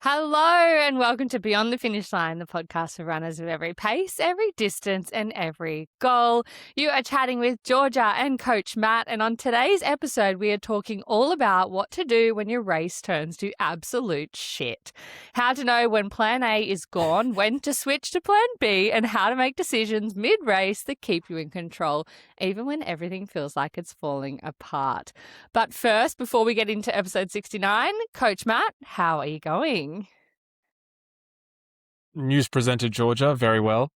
Hello and welcome to Beyond the Finish Line, the podcast for runners of every pace, every distance and every goal. You are chatting with Georgia and Coach Matt, and on today's episode we are talking all about what to do when your race turns to absolute shit. How to know when plan A is gone, when to switch to plan B, and how to make decisions mid-race that keep you in control, even when everything feels like it's falling apart. But first, before we get into episode 69, Coach Matt, how are you going? News presenter Georgia very well.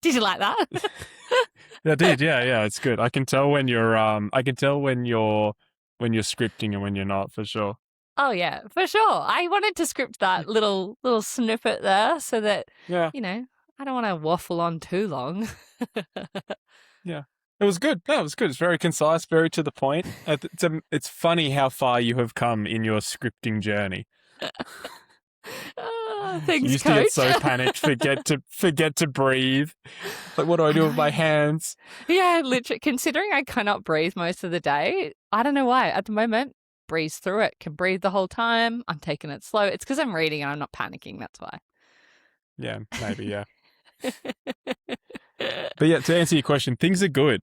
Did you like that? I did. Yeah, it's good. I can tell when you're scripting and when you're not, for sure. Oh yeah, for sure. I wanted to script that little snippet there so that I don't want to waffle on too long. Yeah. It was good. No, it was good. It's very concise, very to the point. It's funny how far you have come in your scripting journey. Thanks, you used Coach. to get so panicked, forget to breathe. Like, what do I do with my hands? Yeah, literally. Considering I cannot breathe most of the day, I don't know why. At the moment, breeze through it. Can breathe the whole time. I'm taking it slow. It's because I'm reading and I'm not panicking. That's why. Yeah, maybe. Yeah. But yeah, to answer your question, things are good.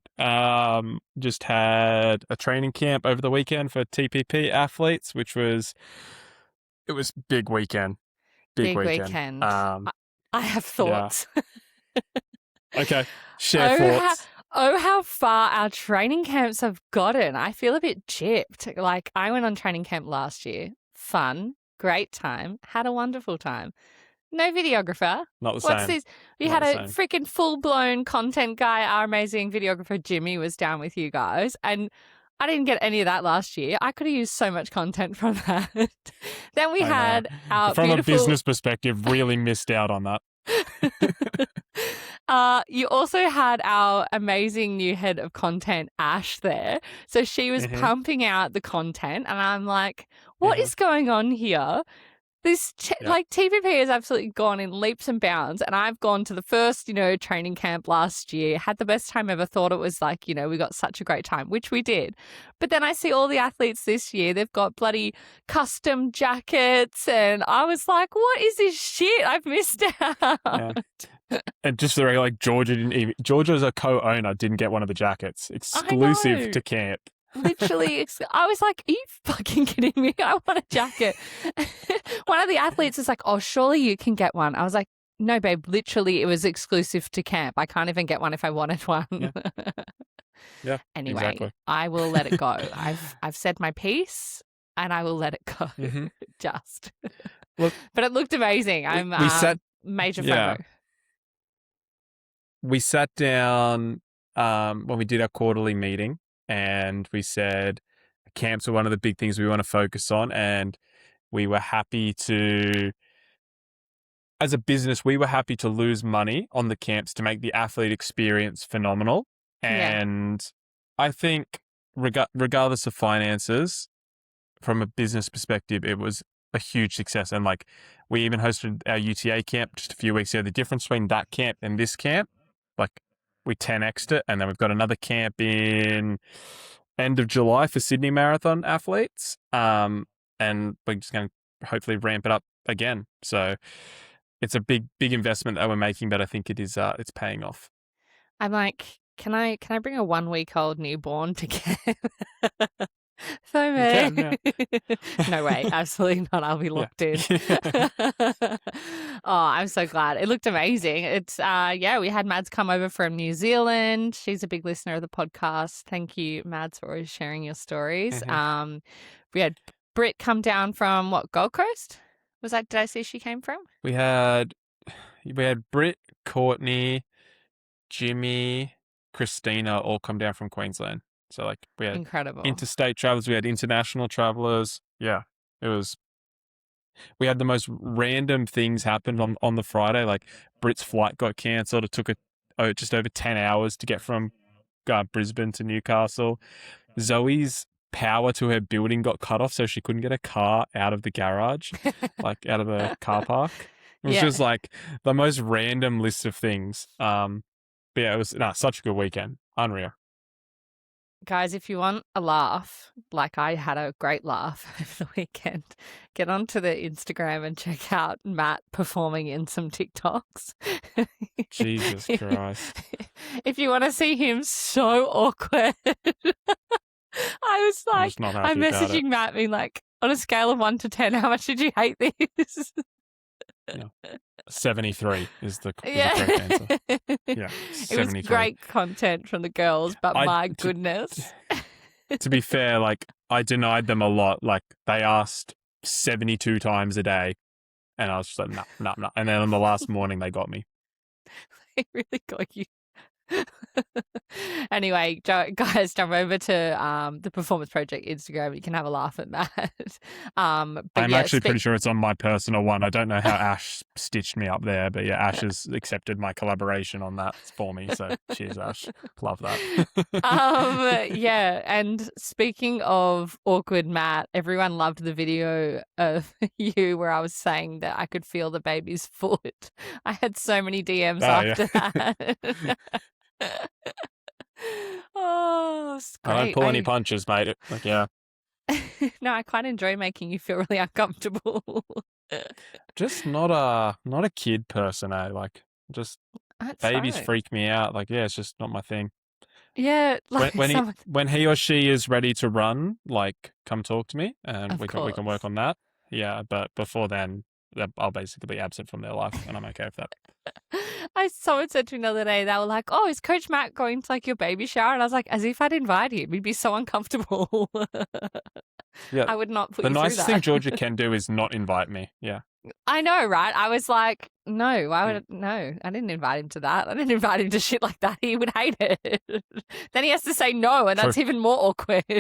Just had a training camp over the weekend for TPP athletes, it was big weekend. Big weekend. I have thoughts. Yeah. Okay, share thoughts. How far our training camps have gotten. I feel a bit gypped. Like, I went on training camp last year. Fun, great time, had a wonderful time. No videographer. Not the same. What's this? We had a freaking full-blown content guy. Our amazing videographer, Jimmy, was down with you guys. And I didn't get any of that last year. I could have used so much content from that. Then we had our From a business perspective, really missed out on that. You also had our amazing new head of content, Ash, there. So she was pumping out the content. And I'm like, what is going on here? Like, TPP has absolutely gone in leaps and bounds, and I've gone to the first, training camp last year, had the best time ever, thought it was like, we got such a great time, which we did. But then I see all the athletes this year, they've got bloody custom jackets, and I was like, what is this shit? I've missed out. Yeah. And just like Georgia's a co-owner, didn't get one of the jackets, exclusive to camp. Literally, I was like, are you fucking kidding me? I want a jacket. One of the athletes was like, oh, surely you can get one. I was like, no, babe, literally it was exclusive to camp. I can't even get one if I wanted one. Yeah. Anyway, exactly. I will let it go. I've said my piece and I will let it go. Just. Look, but it looked amazing. I'm major FOMO. We sat down when we did our quarterly meeting, and we said camps are one of the big things we want to focus on. And we were happy to, as a business, we were happy to lose money on the camps to make the athlete experience phenomenal. And I think regardless of finances, from a business perspective, it was a huge success. And like, we even hosted our UTA camp just a few weeks ago. The difference between that camp and this camp, like, we 10x'd it, and then we've got another camp in end of July for Sydney Marathon athletes. And we're just going to hopefully ramp it up again. So it's a big investment that we're making, but I think it is it's paying off. I'm like, can I bring a 1-week-old newborn to camp? So man. No way, absolutely not. I'll be locked in. Oh, I'm so glad. It looked amazing. It's we had Mads come over from New Zealand. She's a big listener of the podcast. Thank you, Mads, for always sharing your stories. We had Britt come down from Gold Coast? Did I see she came from? We had Britt, Courtney, Jimmy, Christina all come down from Queensland. So like, we had incredible interstate travelers, we had international travelers. Yeah, we had the most random things happen on the Friday. Like, Britt's flight got cancelled. It took just over 10 hours to get from Brisbane to Newcastle. Zoe's power to her building got cut off, so she couldn't get a car out of the garage, like out of the car park. It was just like the most random list of things. But yeah, it was such a good weekend. Unreal. Guys, if you want a laugh, like I had a great laugh over the weekend, get onto the Instagram and check out Matt performing in some TikToks. Jesus Christ. If you want to see him so awkward, I was I'm like, just not I'm happy about it. messaging Matt being like, on a scale of 1 to 10, how much did you hate this? Yeah. 73 is the Yeah. correct answer. Yeah, It was 73. great content from the girls, but my goodness. To be fair, like, I denied them a lot. Like, they asked 72 times a day, and I was just like, nah. And then on the last morning, they got me. They really got you. Anyway, guys, jump over to the Performance Project Instagram. You can have a laugh at that. But I'm yeah, actually pretty sure it's on my personal one. I don't know how Ash stitched me up there, but yeah, Ash has accepted my collaboration on that for me. So cheers, Ash. Love that. Yeah, and speaking of awkward Matt, everyone loved the video of you where I was saying that I could feel the baby's foot. I had so many DMs after that. Oh, it's great. I don't pull any punches, mate. Yeah. No, I quite enjoy making you feel really uncomfortable. Just not a kid person, eh? Like, just That's babies fine. freak me out. Like, yeah, it's just not my thing. Yeah, like when he or she is ready to run, like, come talk to me, and we can work on that. Yeah, but before then, I'll basically be absent from their life, and I'm okay with that. Someone said to me the other day, they were like, "Oh, is Coach Matt going to like your baby shower?" And I was like, as if I'd invite him. He'd be so uncomfortable. Yeah, I would not put the you through nicest that. thing Georgia can do is not invite me. Yeah, I know, right? I was like, no, why would no? I didn't invite him to that. I didn't invite him to shit like that. He would hate it. Then he has to say no, and that's even more awkward.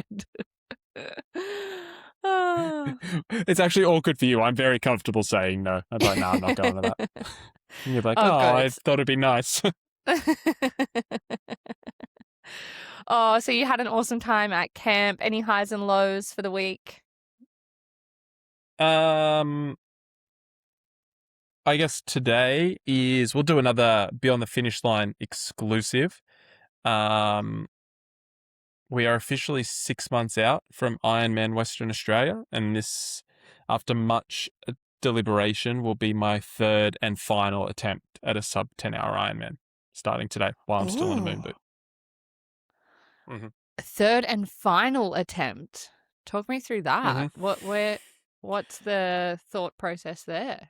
It's actually awkward for you. I'm very comfortable saying no. I'm like, no, I'm not going to that. And you're like, I thought it'd be nice. Oh, so you had an awesome time at camp. Any highs and lows for the week? I guess today we'll do another Beyond the Finish Line exclusive. We are officially 6 months out from Ironman Western Australia, and this, after much deliberation, will be my third and final attempt at a sub 10-hour Ironman, starting today while I'm still in a moon boot. Mm-hmm. Third and final attempt. Talk me through that. Mm-hmm. What's the thought process there?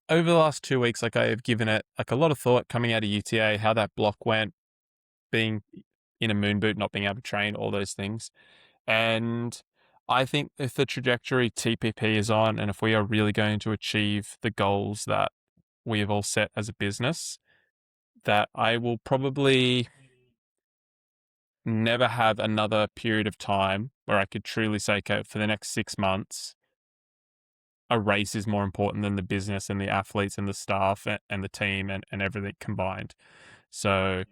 Over the last 2 weeks, like, I have given it like a lot of thought coming out of UTA, how that block went, being in a moon boot, not being able to train, all those things. And I think if the trajectory TPP is on, and if we are really going to achieve the goals that we have all set as a business, that I will probably never have another period of time where I could truly say, okay, for the next 6 months, a race is more important than the business and the athletes and the staff and the team and everything combined. So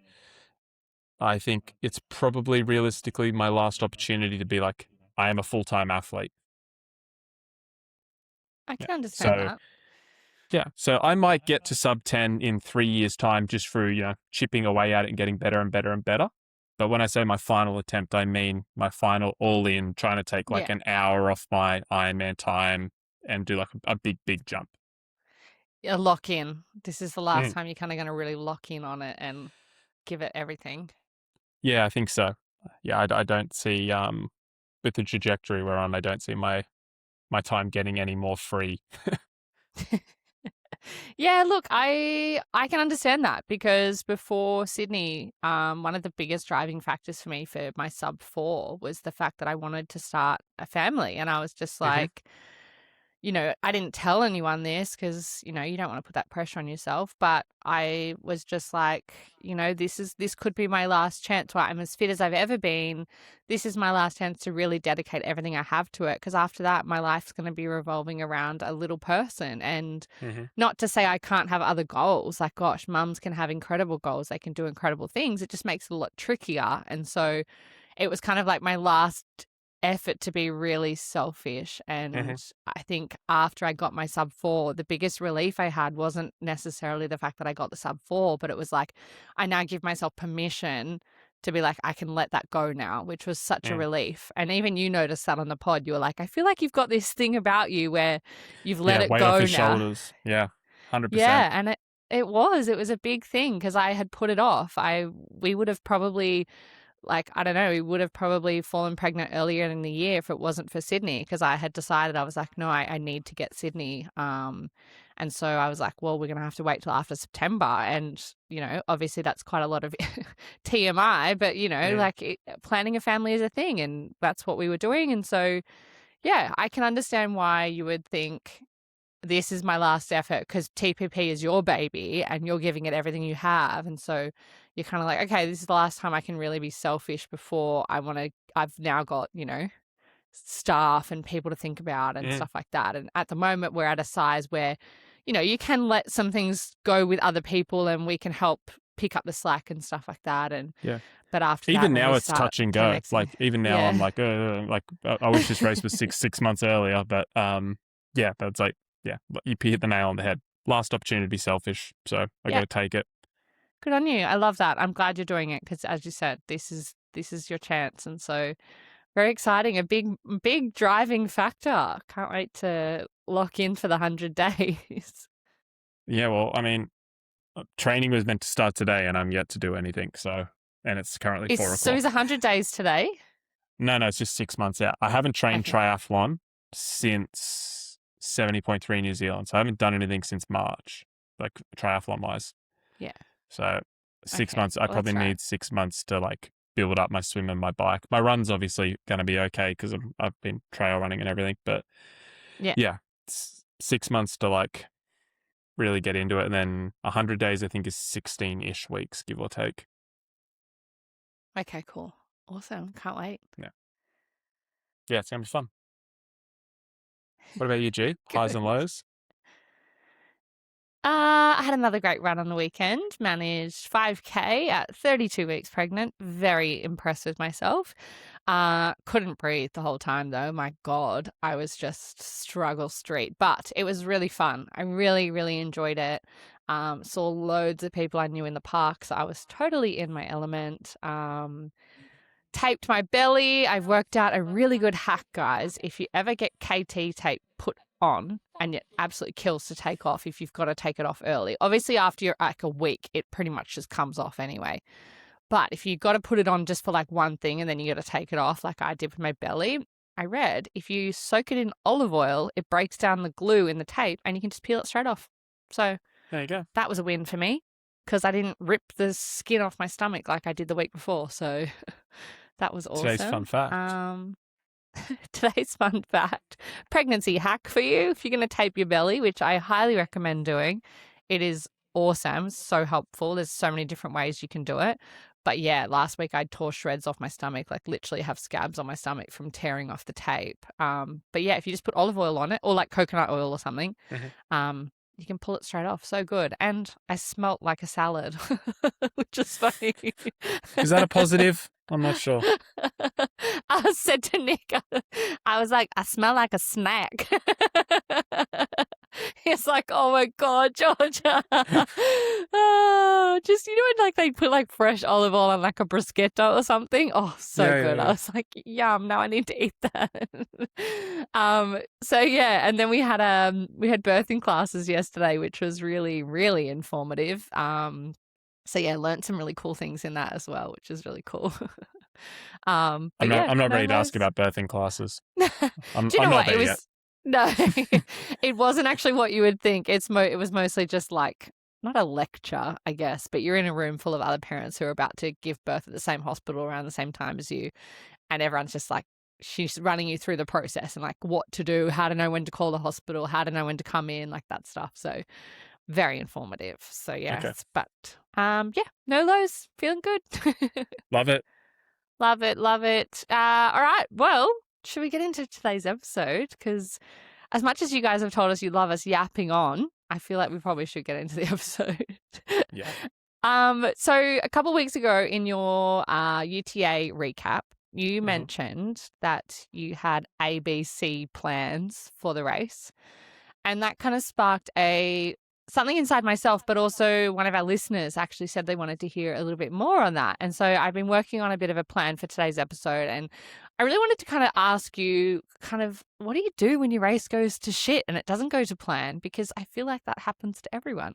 I think it's probably realistically my last opportunity to be like, I am a full-time athlete. I can understand that. Yeah, so I might get to sub 10 in 3 years' time just through, chipping away at it and getting better and better and better. But when I say my final attempt, I mean my final all-in, trying to take like an hour off my Ironman time and do like a big, big jump. A lock in. This is the last time you're kind of going to really lock in on it and give it everything. Yeah, I think so. Yeah, I don't see, with the trajectory we're on, I don't see my time getting any more free. Yeah, look, I can understand that because before Sydney, one of the biggest driving factors for me for my sub 4 was the fact that I wanted to start a family. And I was just like, I didn't tell anyone this because, you don't want to put that pressure on yourself. But I was just like, this could be my last chance where I'm as fit as I've ever been. This is my last chance to really dedicate everything I have to it. Because after that, my life's going to be revolving around a little person. And not to say I can't have other goals. Like, gosh, mums can have incredible goals. They can do incredible things. It just makes it a lot trickier. And so it was kind of like my last effort to be really selfish. And Mhm. I think after I got my sub 4, the biggest relief I had wasn't necessarily the fact that I got the sub 4, but it was like I now give myself permission to be like, I can let that go now, which was such a Mm. relief. And even you noticed that on the pod. You were like, I feel like you've got this thing about you where you've let Yeah, it weight off go his now. shoulders. Yeah, 100%. Yeah, and it was a big thing because I had put it off. We would have probably, like, I don't know, we would have probably fallen pregnant earlier in the year if it wasn't for Sydney, because I had decided, I was like, no, I need to get Sydney. And so I was like, well, we're going to have to wait till after September. And, you know, obviously that's quite a lot of TMI, but, you know, Mm. like planning a family is a thing, and that's what we were doing. And so, yeah, I can understand why you would think this is my last effort, because TPP is your baby and you're giving it everything you have. And so you're kind of like, okay, this is the last time I can really be selfish before I've now got, you know, staff and people to think about and Mm. stuff like that. And at the moment, we're at a size where, you know, you can let some things go with other people and we can help pick up the slack and stuff like that. And, Yeah. but after that, Even when now we it's start touch and to the go. next thing, Like even now I'm yeah. like I wish this race was six months earlier, but yeah, that's like, yeah, you hit the nail on the head. Last opportunity to be selfish, so I got Yeah. to take it. Good on you. I love that. I'm glad you're doing it because, as you said, this is your chance. And so very exciting. A big driving factor. Can't wait to lock in for the 100 days. Yeah, well, I mean, training was meant to start today, and I'm yet to do anything. So, and it's currently 4 o'clock. Is 100 days today? No, it's just 6 months out. I haven't trained Okay. triathlon since 70.3 New Zealand, so I haven't done anything since March, like triathlon wise. Yeah. So 6 Okay. months. I Well, probably that's right. need 6 months to like build up my swim and my bike. My run's obviously going to be okay because I've been trail running and everything. But Yeah. yeah, it's 6 months to like really get into it, and then 100 days I think is 16-ish weeks, give or take. Okay, cool. Awesome. Can't wait. Yeah, it's gonna be fun. What about you, G? Highs Good. and lows? I had another great run on the weekend, managed 5K at 32 weeks pregnant. Very impressed with myself. Couldn't breathe the whole time though. My God, I was just struggle street, but it was really fun. I really, really enjoyed it. Saw loads of people I knew in the park, so I was totally in my element. Taped my belly. I've worked out a really good hack, guys. If you ever get KT tape put on and it absolutely kills to take off if you've got to take it off early. Obviously, after you're like a week, it pretty much just comes off anyway. But if you've got to put it on just for like one thing and then you got to take it off, like I did with my belly, I read if you soak it in olive oil, it breaks down the glue in the tape and you can just peel it straight off. So There you go. that was a win for me because I didn't rip the skin off my stomach like I did the week before. So that was awesome. Today's fun fact. Today's fun fact. Pregnancy hack for you. If you're going to tape your belly, which I highly recommend doing, it is awesome. So helpful. There's so many different ways you can do it. But yeah, last week I tore shreds off my stomach, like literally have scabs on my stomach from tearing off the tape. But yeah, if you just put olive oil on it or like coconut oil or something, you can pull it straight off. So good. And I smelt like a salad, which is funny. Is that a positive? I'm not sure. I said to Nick, I was like, I smell like a snack. He's like, oh my God, Georgia. Oh, just, you know, when like they put like fresh olive oil on like a bruschetta or something. Oh, so Yeah, good. yeah. I was like, yum, now I need to eat that. So yeah, and then we had birthing classes yesterday, which was really, really informative. So yeah, learned some really cool things in that as well, which is really cool. But I'm yeah, not no ready to ask lows. about birthing classes. Do you know I'm not what? there yet. No, it wasn't actually what you would think. It was mostly just like not a lecture, I guess, but you're in a room full of other parents who are about to give birth at the same hospital around the same time as you, and everyone's just like, she's running you through the process and like what to do, how to know when to call the hospital, how to know when to come in, like that stuff. So very informative. So yes, Okay. but yeah, no lows, feeling good. Love it. Love it, love it. All right, well, should we get into today's episode? Because as much as you guys have told us you love us yapping on, I feel like we probably should get into the episode. Yeah. So a couple of weeks ago in your UTA recap, you Mm-hmm. mentioned that you had ABC plans for the race. And that kind of sparked something inside myself, but also one of our listeners actually said they wanted to hear a little bit more on that. And so I've been working on a bit of a plan for today's episode. And I really wanted to kind of ask you what do you do when your race goes to shit and it doesn't go to plan? Because I feel like that happens to everyone.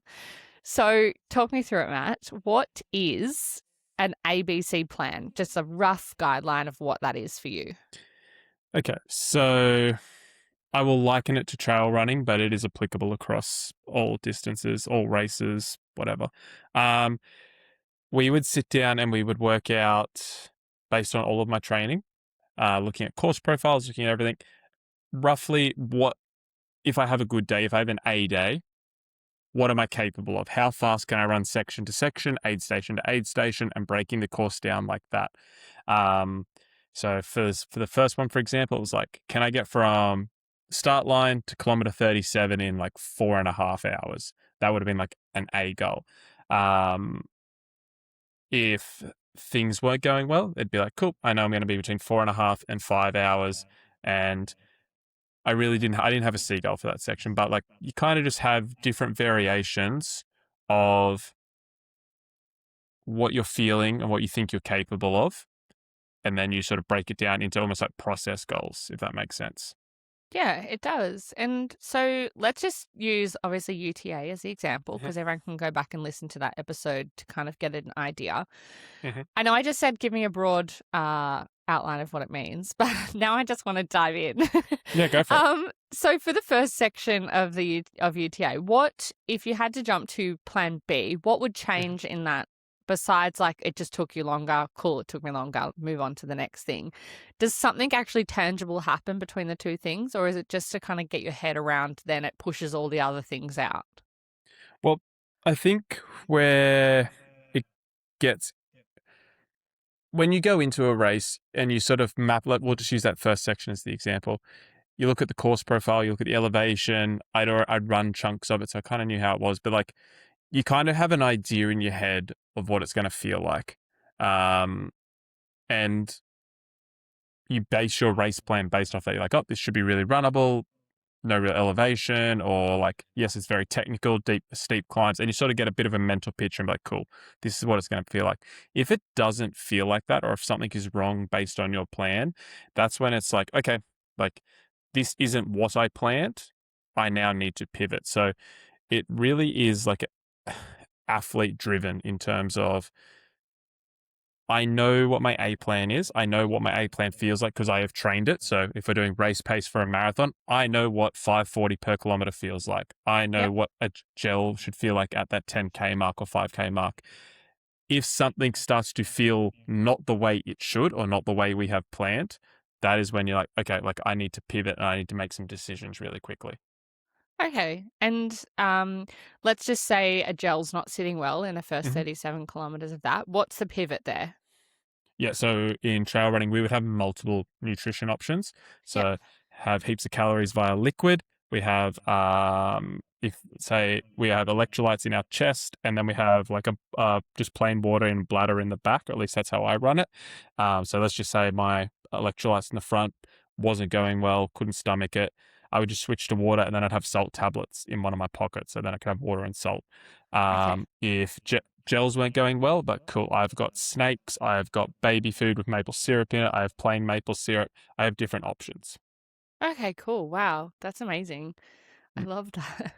So talk me through it, Matt. What is an ABC plan? Just a rough guideline of what that is for you. Okay, so I will liken it to trail running, but it is applicable across all distances, all races, whatever. We would sit down and we would work out based on all of my training, looking at course profiles, looking at everything, roughly what, if I have a good day, if I have an A day, what am I capable of? How fast can I run section to section, aid station to aid station, and breaking the course down like that? So for the first one, for example, it was like, can I get from start line to kilometer 37 in like 4.5 hours? That would have been like an A goal. If things weren't going well, it'd be like, cool, I know I'm going to be between 4.5 and 5 hours. And I didn't have a C goal for that section, but like you kind of just have different variations of what you're feeling and what you think you're capable of. And then you sort of break it down into almost like process goals, if that makes sense. Yeah, it does. And so let's just use obviously UTA as the example Mhm, because everyone can go back and listen to that episode to kind of get an idea. mhm. I know I just said give me a broad outline of what it means, but now I just want to dive in. Yeah, go for it. So for the first section of UTA, what if you had to jump to plan B, what would Mhm. change in that besides like it just took you longer, cool, it took me longer, move on to the next thing? Does something actually tangible happen between the two things, or is it just to kind of get your head around then it pushes all the other things out? Well, I think where it gets, when you go into a race and you sort of map, like we'll just use that first section as the example. You look at the course profile, you look at the elevation. I'd run chunks of it, so I kind of knew how it was. But like, you kind of have an idea in your head of what it's going to feel like, and you base your race plan based off that. You're like, oh, this should be really runnable, no real elevation, or like, yes, it's very technical, deep, steep climbs, and you sort of get a bit of a mental picture and be like, cool, this is what it's going to feel like. If it doesn't feel like that, or if something is wrong based on your plan, that's when it's like, okay, like this isn't what I planned. I now need to pivot. So it really is like athlete driven in terms of I know what my A plan is. I know what my A plan feels like because I have trained it. So if we're doing race pace for a marathon, I know what 5:40 per kilometer feels like. I know Yep. what a gel should feel like at that 10K mark or 5K mark. If something starts to feel not the way it should or not the way we have planned, that is when you're like, okay, like I need to pivot and I need to make some decisions really quickly. Okay. And let's just say a gel's not sitting well in the first Mhm. 37 kilometers of that. What's the pivot there? Yeah, so in trail running, we would have multiple nutrition options. Yep. So have heaps of calories via liquid. We have, if say we have electrolytes in our chest, and then we have like a just plain water and bladder in the back. Or at least that's how I run it. So let's just say my electrolytes in the front wasn't going well, couldn't stomach it. I would just switch to water, and then I'd have salt tablets in one of my pockets, so then I could have water and salt. Okay. If gels weren't going well, but cool. I've got snakes. I've got baby food with maple syrup in it. I have plain maple syrup. I have different options. Okay, cool. Wow. That's amazing. I Mm. love that.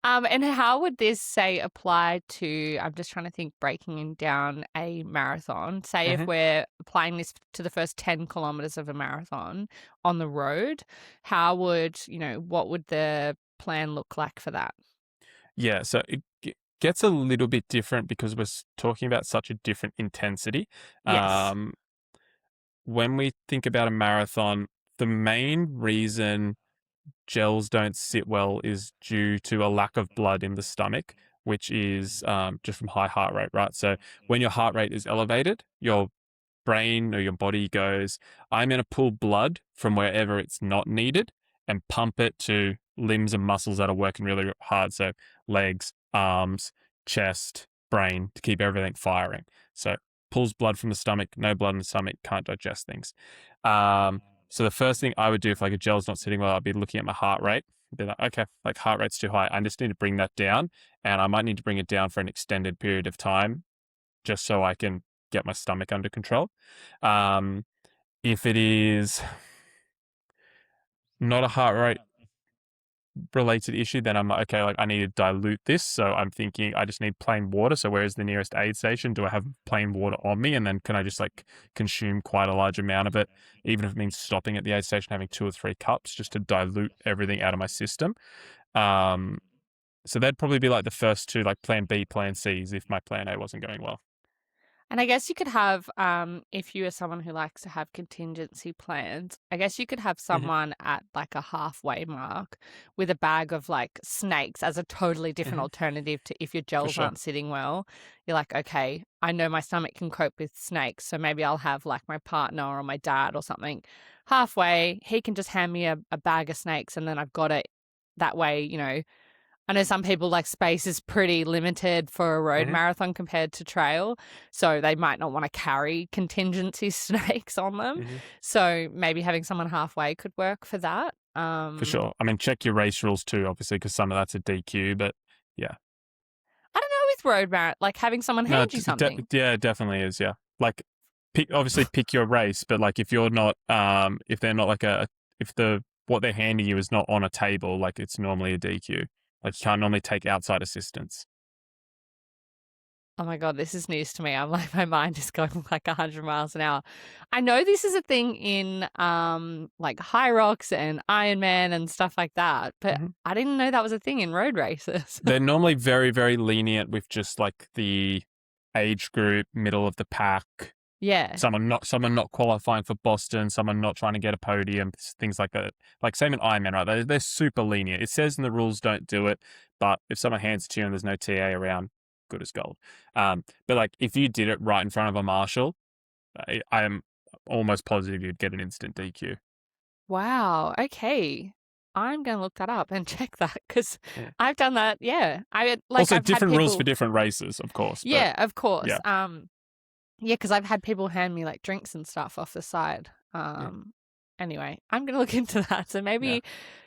And how would this say apply to, I'm just trying to think, breaking down a marathon. Say if Mm-hmm. we're applying this to the first 10 kilometers of a marathon on the road, what would the plan look like for that? Yeah, so it gets a little bit different because we're talking about such a different intensity. Yes. Um, when we think about a marathon, the main reason gels don't sit well is due to a lack of blood in the stomach, which is just from high heart rate, right? So when your heart rate is elevated, your brain or your body goes, I'm going to pull blood from wherever it's not needed and pump it to limbs and muscles that are working really hard. So legs, arms, chest, brain to keep everything firing. So pulls blood from the stomach, no blood in the stomach, can't digest things. So the first thing I would do if like a gel's not sitting well, I'd be looking at my heart rate. Be like, okay, like heart rate's too high. I just need to bring that down, and I might need to bring it down for an extended period of time, just so I can get my stomach under control. If it is not a heart rate related issue, then I'm like, okay, like I need to dilute this. So I'm thinking I just need plain water. So where is the nearest aid station? Do I have plain water on me? And then can I just like consume quite a large amount of it, even if it means stopping at the aid station, having 2 or 3 cups just to dilute everything out of my system. So that'd probably be like the first 2, like plan B, plan C's if my plan A wasn't going well. And I guess you could have, if you are someone who likes to have contingency plans, I guess you could have someone at like a halfway mark with a bag of like snakes as a totally different alternative to if your gels sure. aren't sitting well. You're like, okay, I know my stomach can cope with snakes, so maybe I'll have like my partner or my dad or something halfway. He can just hand me a bag of snakes and then I've got it that way, you know. I know some people like space is pretty limited for a road marathon compared to trail, so they might not want to carry contingency snakes on them. So maybe having someone halfway could work for that. For sure. I mean, check your race rules too, obviously, because some of that's a DQ, but yeah. I don't know with road marathon, like having someone hand you something. Yeah, it definitely is. Yeah. Like, obviously pick your race, but like if you're not, if they're not like what they're handing you is not on a table, like it's normally a DQ. Like you can't normally take outside assistance. Oh my God, this is news to me. I'm like, my mind is going like 100 miles an hour. I know this is a thing in like High Rocks and Ironman and stuff like that, but I didn't know that was a thing in road races. They're normally very, very lenient with just like the age group, middle of the pack. Yeah. Someone not qualifying for Boston, someone not trying to get a podium, things like that. Like same in Ironman, right? They're super lenient. It says in the rules don't do it, but if someone hands it to you and there's no TA around, good as gold. But like if you did it right in front of a marshal, I am almost positive you'd get an instant DQ. Wow. Okay. I'm going to look that up and check that because I've done that. Yeah. Also, different rules for different races, of course. Yeah, of course. Yeah. Yeah, because I've had people hand me like drinks and stuff off the side. Anyway, I'm going to look into that. So maybe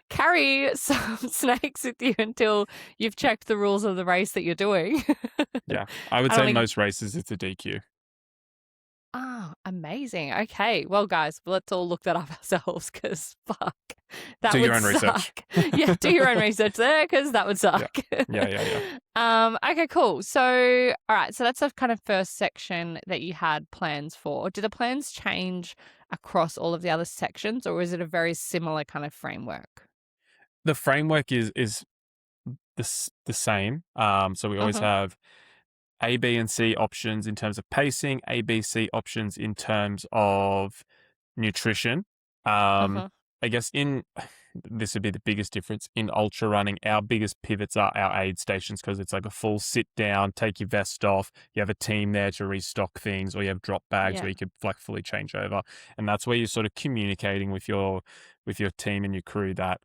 carry some snakes with you until you've checked the rules of the race that you're doing. Yeah, I would say most races it's a DQ. Oh, amazing. Okay. Well, guys, let's all look that up ourselves because fuck. That do would your own suck. research. Yeah, do your own research there because that would suck. Yeah. Okay, cool. So, all right. So that's the kind of first section that you had plans for. Do the plans change across all of the other sections or is it a very similar kind of framework? The framework is the same. So we always have A, B, and C options in terms of pacing, A, B, C options in terms of nutrition. I guess this would be the biggest difference in ultra running. Our biggest pivots are our aid stations because it's like a full sit down, take your vest off. You have a team there to restock things, or you have drop bags where you could like fully change over, and that's where you're sort of communicating with your team and your crew that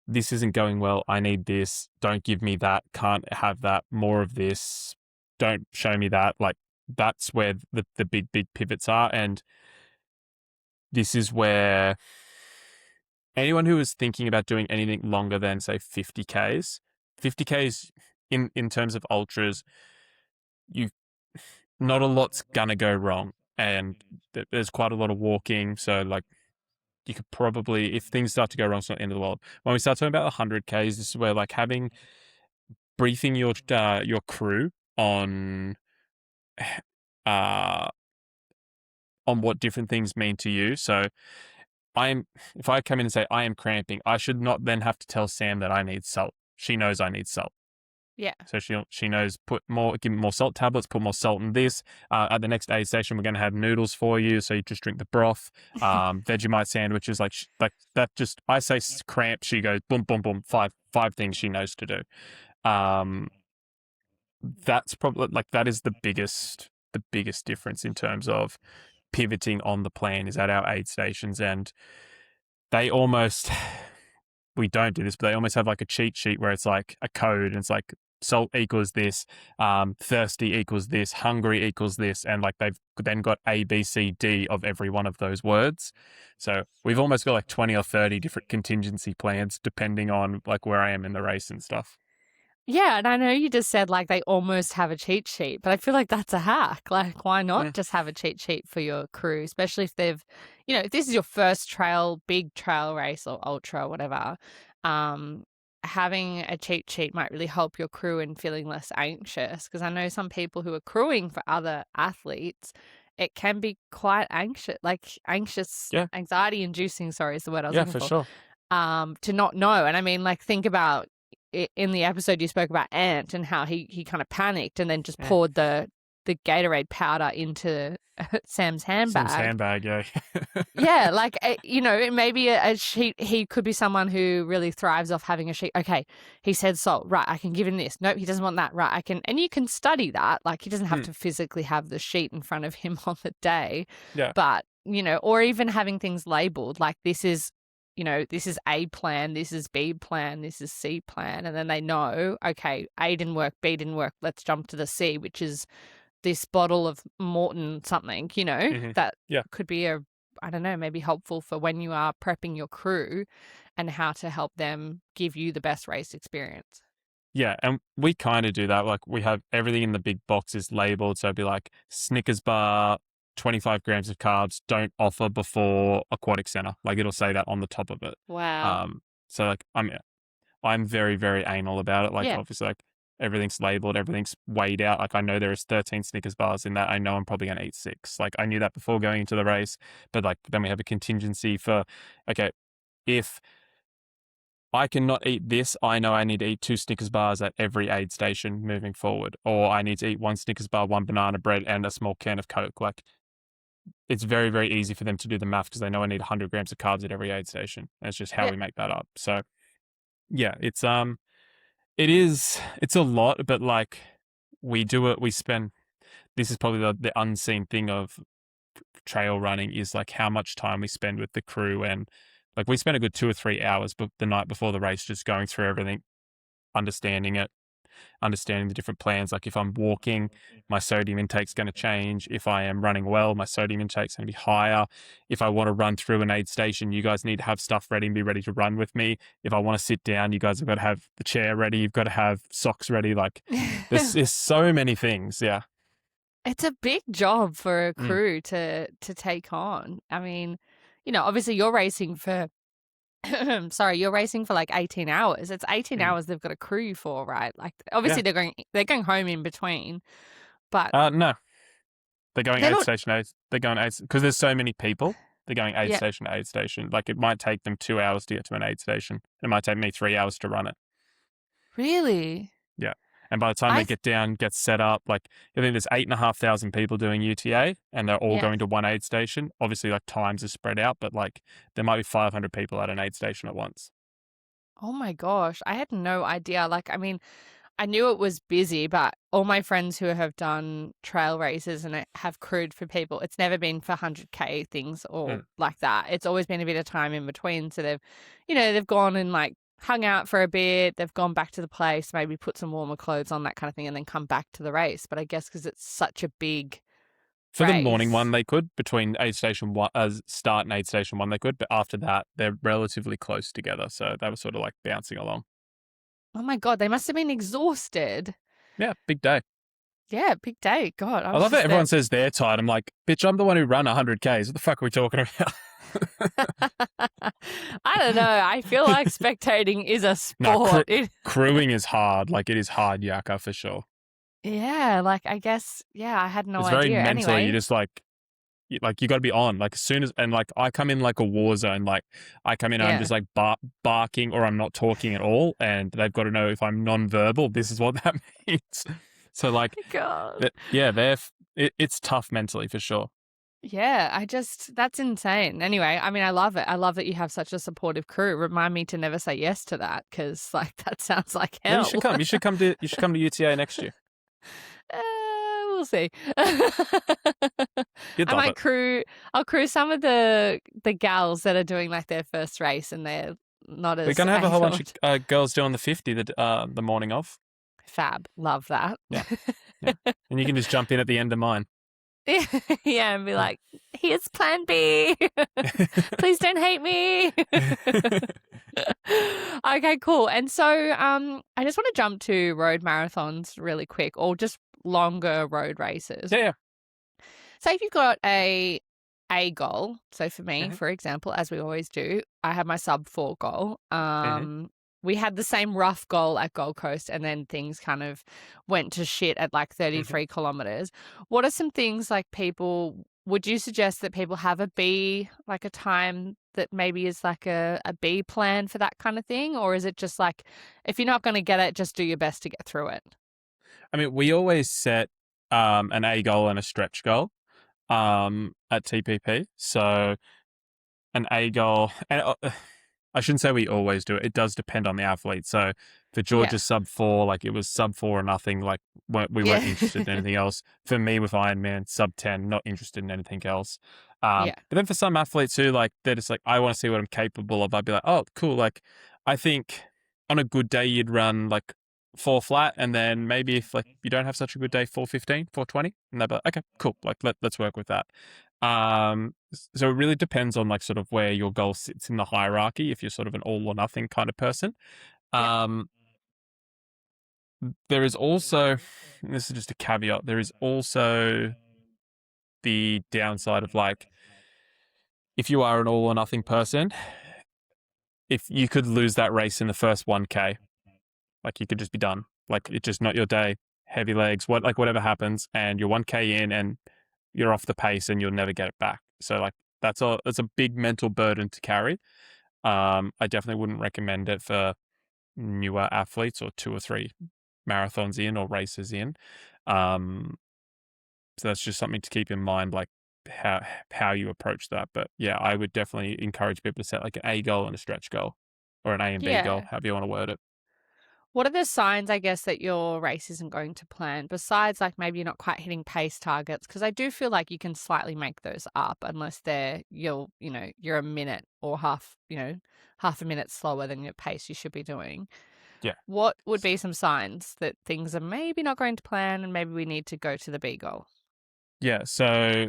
this isn't going well. I need this. Don't give me that. Can't have that. More of this. Don't show me that. Like that's where the big pivots are, and this is where anyone who is thinking about doing anything longer than say 50Ks in terms of ultras, not a lot's gonna go wrong, and there's quite a lot of walking. So like you could probably, if things start to go wrong, it's not the end of the world. When we start talking about 100Ks, this is where like briefing your crew on what different things mean to you. So if I come in and say I am cramping, I should not then have to tell Sam that I need salt. She knows I need salt. Yeah. So she knows give me more salt tablets, put more salt in this. At the next aid station, we're going to have noodles for you, so you just drink the broth. Vegemite sandwiches, like that. Just I say cramp, she goes boom, boom, boom. Five things she knows to do. That's probably like that is the biggest difference in terms of pivoting on the plan is at our aid stations, and they almost we don't do this, but they almost have like a cheat sheet where it's like a code and it's like salt equals this, thirsty equals this, hungry equals this, and like they've then got A, B, C, D of every one of those words. So we've almost got like 20 or 30 different contingency plans depending on like where I am in the race and stuff. Yeah, and I know you just said like they almost have a cheat sheet, but I feel like that's a hack. Like, why not just have a cheat sheet for your crew, especially if they've, if this is your first big trail race or ultra or whatever, having a cheat sheet might really help your crew in feeling less anxious. Because I know some people who are crewing for other athletes, it can be quite anxious, anxiety inducing, sorry, is the word I was looking for for. Sure. To not know. And I mean, like, think about in the episode you spoke about Ant and how he kind of panicked and then just poured the Gatorade powder into Sam's handbag. Sam's handbag, yeah. Yeah, like, maybe a sheet, he could be someone who really thrives off having a sheet. Okay, he said salt, right, I can give him this. Nope, he doesn't want that, right, I can, and you can study that. Like, he doesn't have to physically have the sheet in front of him on the day. Yeah. But, or even having things labeled, like this is A plan, this is B plan, this is C plan. And then they know, okay, A didn't work, B didn't work. Let's jump to the C, which is this bottle of Morton something, that could be I don't know, maybe helpful for when you are prepping your crew and how to help them give you the best race experience. Yeah, and we kind of do that. Like, we have everything in the big boxes labeled. So it'd be like Snickers bar, 25 grams of carbs, don't offer before aquatic center. Like, it'll say that on the top of it. Wow. So like I'm very, very anal about it. Like, obviously, like, everything's labeled, everything's weighed out. Like, I know there is 13 Snickers bars in that. I know I'm probably going to eat 6. Like, I knew that before going into the race, but like, then we have a contingency for, okay, if I cannot eat this, I know I need to eat 2 Snickers bars at every aid station moving forward, or I need to eat 1 Snickers bar, 1 banana bread, and a small can of Coke. Like, it's very, very easy for them to do the math because they know I need 100 grams of carbs at every aid station. That's just how we make that up. So yeah, it's a lot, but like, we do it. This is probably the unseen thing of trail running, is like how much time we spend with the crew. And like, we spend a good 2 or 3 hours the night before the race just going through everything, understanding the different plans. Like, if I'm walking, my sodium intake's going to change. If I am running well, my sodium intake's going to be higher. If I want to run through an aid station, you guys need to have stuff ready and be ready to run with me. If I want to sit down, you guys have got to have the chair ready. You've got to have socks ready. Like, there's so many things. Yeah. It's a big job for a crew to take on. I mean, obviously you're racing for you're racing for like 18 hours. It's 18 hours they've got a crew for, right? Like, obviously they're going home in between. But no. They're going aid station to aid. They're going aid because there's so many people. They're going aid station to aid station. Like, it might take them 2 hours to get to an aid station. It might take me 3 hours to run it. Really? Yeah. And by the time they get down, get set up, like, I think there's 8,500 people doing UTA, and they're all going to one aid station. Obviously, like, times are spread out, but like, there might be 500 people at an aid station at once. Oh my gosh. I had no idea. Like, I mean, I knew it was busy, but all my friends who have done trail races and have crewed for people, it's never been for 100K things or like that. It's always been a bit of time in between. So they've gone and like hung out for a bit. They've gone back to the place, maybe put some warmer clothes on, that kind of thing, and then come back to the race. But I guess because it's such a big For race. the morning one, they could. Between aid station one, start and aid station one, they could. But after that, they're relatively close together. So they were sort of like bouncing along. Oh my God, they must have been exhausted. Yeah, big day. Yeah, big day. God. I love it. Everyone says they're tired. I'm like, bitch, I'm the one who ran 100Ks. What the fuck are we talking about? I don't know. I feel like spectating is a sport. Crewing is hard. Like, it is hard yakka for sure. Yeah, like, I guess, I had no idea. It's very mental. Anyway. You just like you got to be on. Like, as soon as, and like, I come in like a war zone. Like, I come in and I'm just like barking, or I'm not talking at all. And they've got to know if I'm non-verbal, this is what that means. So like, God. It's tough mentally for sure. Yeah, that's insane. Anyway, I mean, I love it. I love that you have such a supportive crew. Remind me to never say yes to that, because like, that sounds like hell. Yeah, you should come. You should come to UTA next year. We'll see. I'll crew some of the gals that are doing like their first race, and they're not as. We're gonna have a whole bunch of girls doing the 50 the morning of. Fab. Love that. Yeah. Yeah. And you can just jump in at the end of mine. Yeah, and be like, here's plan B. Please don't hate me. Okay, cool. And so I just want to jump to road marathons really quick, or just longer road races. Yeah. Say if you've got a goal. So for me, Mhm. for example, as we always do, I have my sub 4 goal. Mhm. We had the same rough goal at Gold Coast, and then things kind of went to shit at like Mhm. 33 kilometers. What are some things like would you suggest that people have like a time that maybe is like a B plan for that kind of thing? Or is it just like, if you're not going to get it, just do your best to get through it? I mean, we always set an A goal and a stretch goal at TPP. So an A goal, and I shouldn't say we always do it. It does depend on the athlete. So for Yeah. George's sub 4, like it was sub 4 or nothing. Like we weren't Yeah. interested in anything else. For me with Ironman, sub 10, not interested in anything else. Yeah. But then for some athletes who like, they're just like, I want to see what I'm capable of. I'd be like, oh, cool. Like I think on a good day, you'd run like 4 flat. And then maybe if like you don't have such a good day, 4:15, 4:20. And they'd be like, okay, cool. Like let's work with that. So it really depends on like sort of where your goal sits in the hierarchy. If you're sort of an all or nothing kind of person, Yeah. um, there is also, this is just a caveat. There is also the downside of like, if you are an all or nothing person, if you could lose that race in the first 1K, like you could just be done. Like it's just not your day. Heavy legs, whatever happens, and you're 1K in and you're off the pace and you'll never get it back. So like that's a big mental burden to carry. I definitely wouldn't recommend it for newer athletes or 2 or 3 marathons in or races in. Um, so that's just something to keep in mind, like how you approach that. But yeah, I would definitely encourage people to set like an A goal and a stretch goal, or an A and B goal, Yeah. however you want to word it. What are the signs, I guess, that your race isn't going to plan, besides like maybe you're not quite hitting pace targets? Because I do feel like you can slightly make those up unless you're a minute or half a minute slower than your pace you should be doing. Yeah, What would be some signs that things are maybe not going to plan and maybe we need to go to the B goal? yeah. So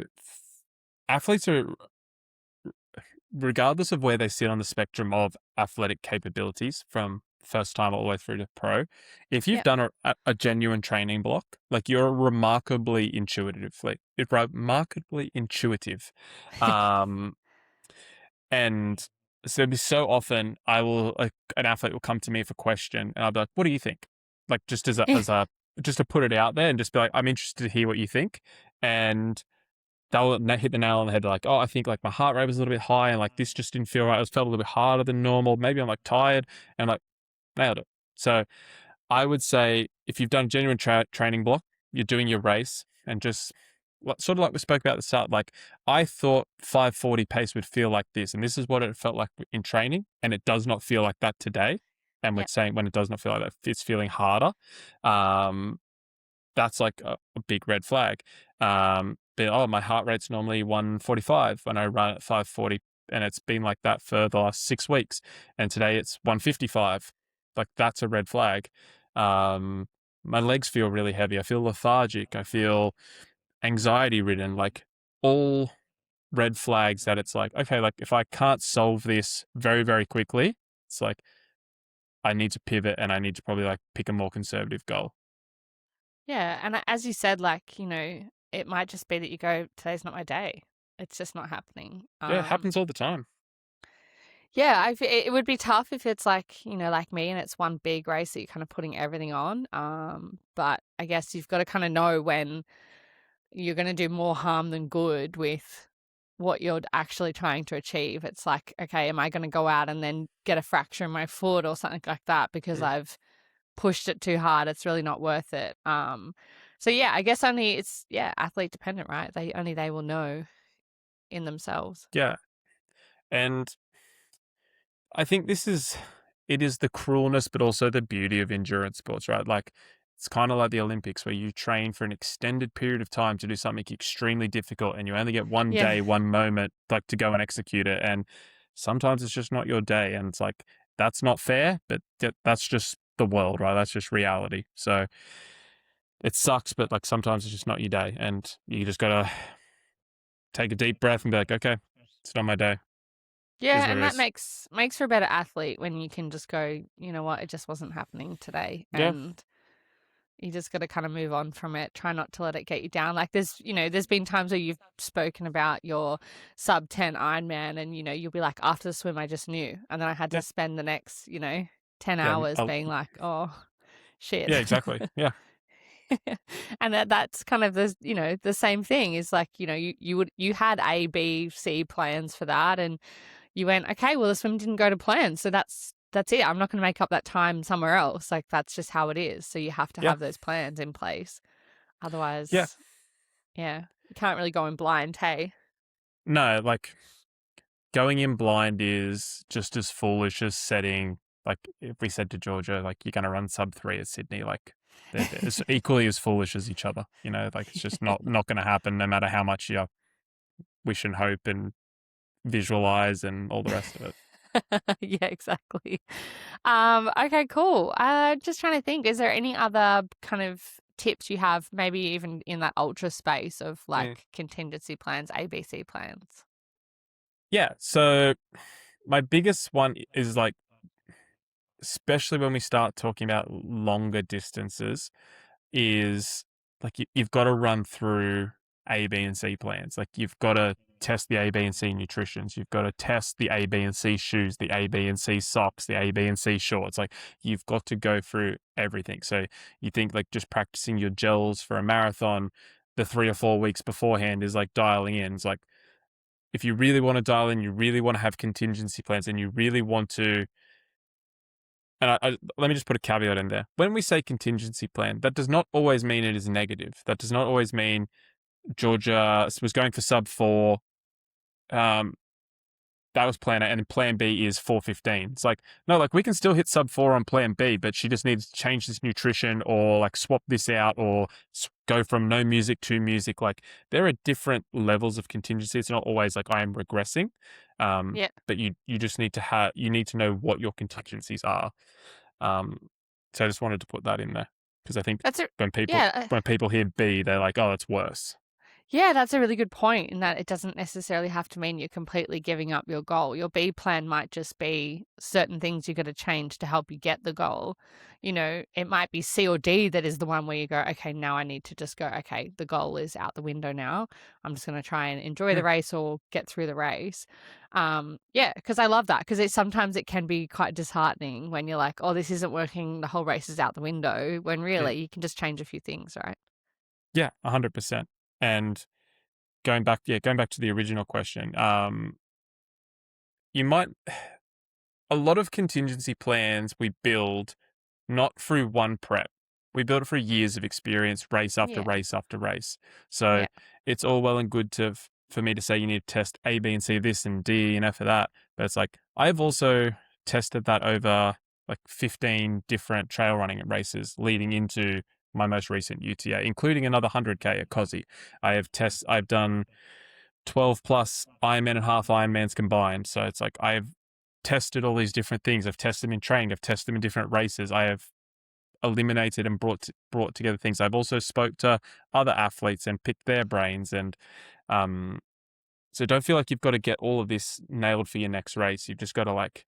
athletes are, regardless of where they sit on the spectrum of athletic capabilities, from first time all the way through to pro, if you've Yep. done a genuine training block, like you're remarkably intuitive. Um, and so it'd be so often an athlete will come to me for a question and I'll be like, what do you think? Like just just to put it out there and just be like, I'm interested to hear what you think. And they'll hit the nail on the head, like, oh, I think like my heart rate was a little bit high and like this just didn't feel right. It felt a little bit harder than normal. Maybe I'm like tired, and like nailed it. So I would say if you've done genuine training block, you're doing your race, and just sort of like we spoke about at the start, like I thought 5:40 pace would feel like this, and this is what it felt like in training, and it does not feel like that today. And we're Yep. saying when it does not feel like that, it's feeling harder. Um, that's like a big red flag. But oh, my heart rate's normally 145 when I run at 5:40, and it's been like that for the last 6 weeks, and today it's 155. Like that's a red flag. My legs feel really heavy. I feel lethargic. I feel anxiety ridden. Like all red flags that it's like, okay, like if I can't solve this very, very quickly, it's like I need to pivot and I need to probably like pick a more conservative goal. Yeah. And as you said, like, it might just be that you go, today's not my day. It's just not happening. Yeah, it happens all the time. Yeah, it would be tough if it's like, like me and it's one big race that you're kind of putting everything on. But I guess you've got to kind of know when you're going to do more harm than good with what you're actually trying to achieve. It's like, okay, am I going to go out and then get a fracture in my foot or something like that because Mm. I've pushed it too hard? It's really not worth it. So yeah, I guess athlete dependent, right? They will know in themselves. Yeah. And I think it is the cruelness, but also the beauty of endurance sports, right? Like it's kind of like the Olympics where you train for an extended period of time to do something extremely difficult, and you only get one Yeah. day, one moment, like to go and execute it. And sometimes it's just not your day. And it's like, that's not fair, but that's just the world, right? That's just reality. So it sucks, but like sometimes it's just not your day, and you just gotta take a deep breath and be like, okay, it's not my day. Is Yeah, what and it that is. makes for a better athlete when you can just go, you know what, it just wasn't happening today, Yeah, and you just got to kind of move on from it. Try not to let it get you down. Like there's been times where you've spoken about your sub 10 Ironman, and you'll be like, after the swim, I just knew, and then I had to yeah, spend the next 10 yeah. hours being like, oh shit. Yeah, exactly. Yeah, And that's kind of the same thing is like, you had A, B, C plans for that, and you went, okay, well, the swim didn't go to plan. So that's it. I'm not going to make up that time somewhere else. Like, that's just how it is. So you have to yeah, have those plans in place. yeah. Otherwise, yeah, you can't really go in blind, hey? No, like going in blind is just as foolish as setting, like, if we said to Georgia, like, you're going to run sub 3 at Sydney, like, they're equally as foolish as each other. Like, it's just not going to happen no matter how much you wish and hope and visualize and all the rest of it. Yeah, exactly. Okay, cool. Just trying to think, is there any other kind of tips you have, maybe even in that ultra space of Mm. like contingency plans, ABC plans? Yeah. So my biggest one is like, especially when we start talking about longer distances, is like you've got to run through A, B, and C plans. Like you've got to test the A, B, and C nutritions. You've got to test the A, B, and C shoes, the A, B, and C socks, the A, B, and C shorts. Like you've got to go through everything. So you think like just practicing your gels for a marathon the 3 or 4 weeks beforehand is like dialing in. It's like if you really want to dial in, you really want to have contingency plans, and you really want to. And let me just put a caveat in there. When we say contingency plan, that does not always mean it is negative. That does not always mean Georgia was going for sub 4. Um, that was plan A, and plan B is 4:15. It's like, no, like we can still hit sub 4 on plan B, but she just needs to change this nutrition or like swap this out or go from no music to music. Like there are different levels of contingency. It's not always like I am regressing. Yeah. But you just need to you need to know what your contingencies are. So I just wanted to put that in there because I think That's a when people yeah, when people hear B, they're like, oh, it's worse. yeah, that's a really good point in that it doesn't necessarily have to mean you're completely giving up your goal. Your B plan might just be certain things you got to change to help you get the goal. It might be C or D that is the one where you go, okay, now I need to just go, okay, the goal is out the window now. I'm just going to try and enjoy the Hmm. race or get through the race. Yeah, because I love that because sometimes it can be quite disheartening when you're like, oh, this isn't working. The whole race is out the window when Yeah, really you can just change a few things, right? yeah, 100%. And going back to the original question, you might a lot of contingency plans we build not through one prep. We build it through years of experience, race after Yeah. race after race. So Yeah. it's all well and good for me to say you need to test A, B, and C this and D and F for that. But it's like I've also tested that over like 15 different trail running races leading into my most recent UTA, including another 100K at Cozzy. I've done 12 plus Ironman and half Ironmans combined. So it's like I've tested all these different things. I've tested them in training. I've tested them in different races. I have eliminated and brought together things. I've also spoke to other athletes and picked their brains. And um, so don't feel like you've got to get all of this nailed for your next race. You've just got to like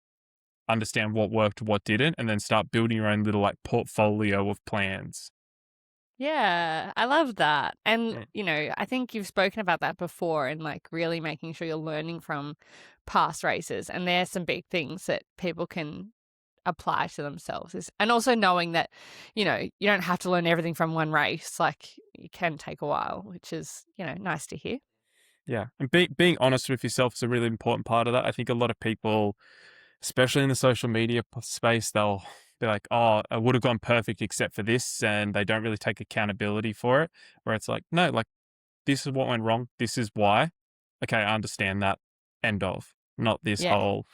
understand what worked, what didn't, and then start building your own little like portfolio of plans. Yeah, I love that. And, Mm. I think you've spoken about that before and like really making sure you're learning from past races. And there's some big things that people can apply to themselves. And also knowing that, you don't have to learn everything from one race. Like it can take a while, which is, nice to hear. Yeah, and being honest with yourself is a really important part of that. I think a lot of people, especially in the social media space, they'll be like, "Oh, I would have gone perfect except for this," and they don't really take accountability for it. Where it's like, no, like this is what went wrong. This is why. Okay, I understand that. End of. Not this Yeah. whole.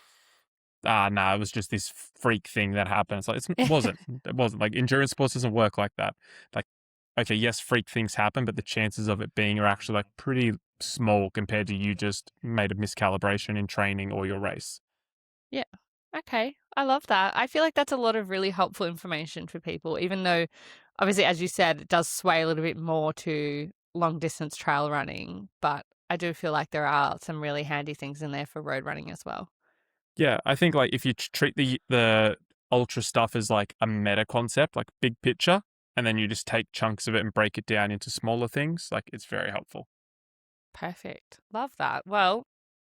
No, it was just this freak thing that happened. It's like it wasn't. It wasn't. Like endurance sports doesn't work like that. Like, okay, yes, freak things happen, but the chances of it being are actually like pretty small compared to you just made a miscalibration in training or your race. Yeah. Okay, I love that. I feel like that's a lot of really helpful information for people, even though obviously, as you said, it does sway a little bit more to long distance trail running, but I do feel like there are some really handy things in there for road running as well. Yeah, I think like if you treat the ultra stuff as like a meta concept, like big picture, and then you just take chunks of it and break it down into smaller things, like it's very helpful. Perfect. Love that. Well,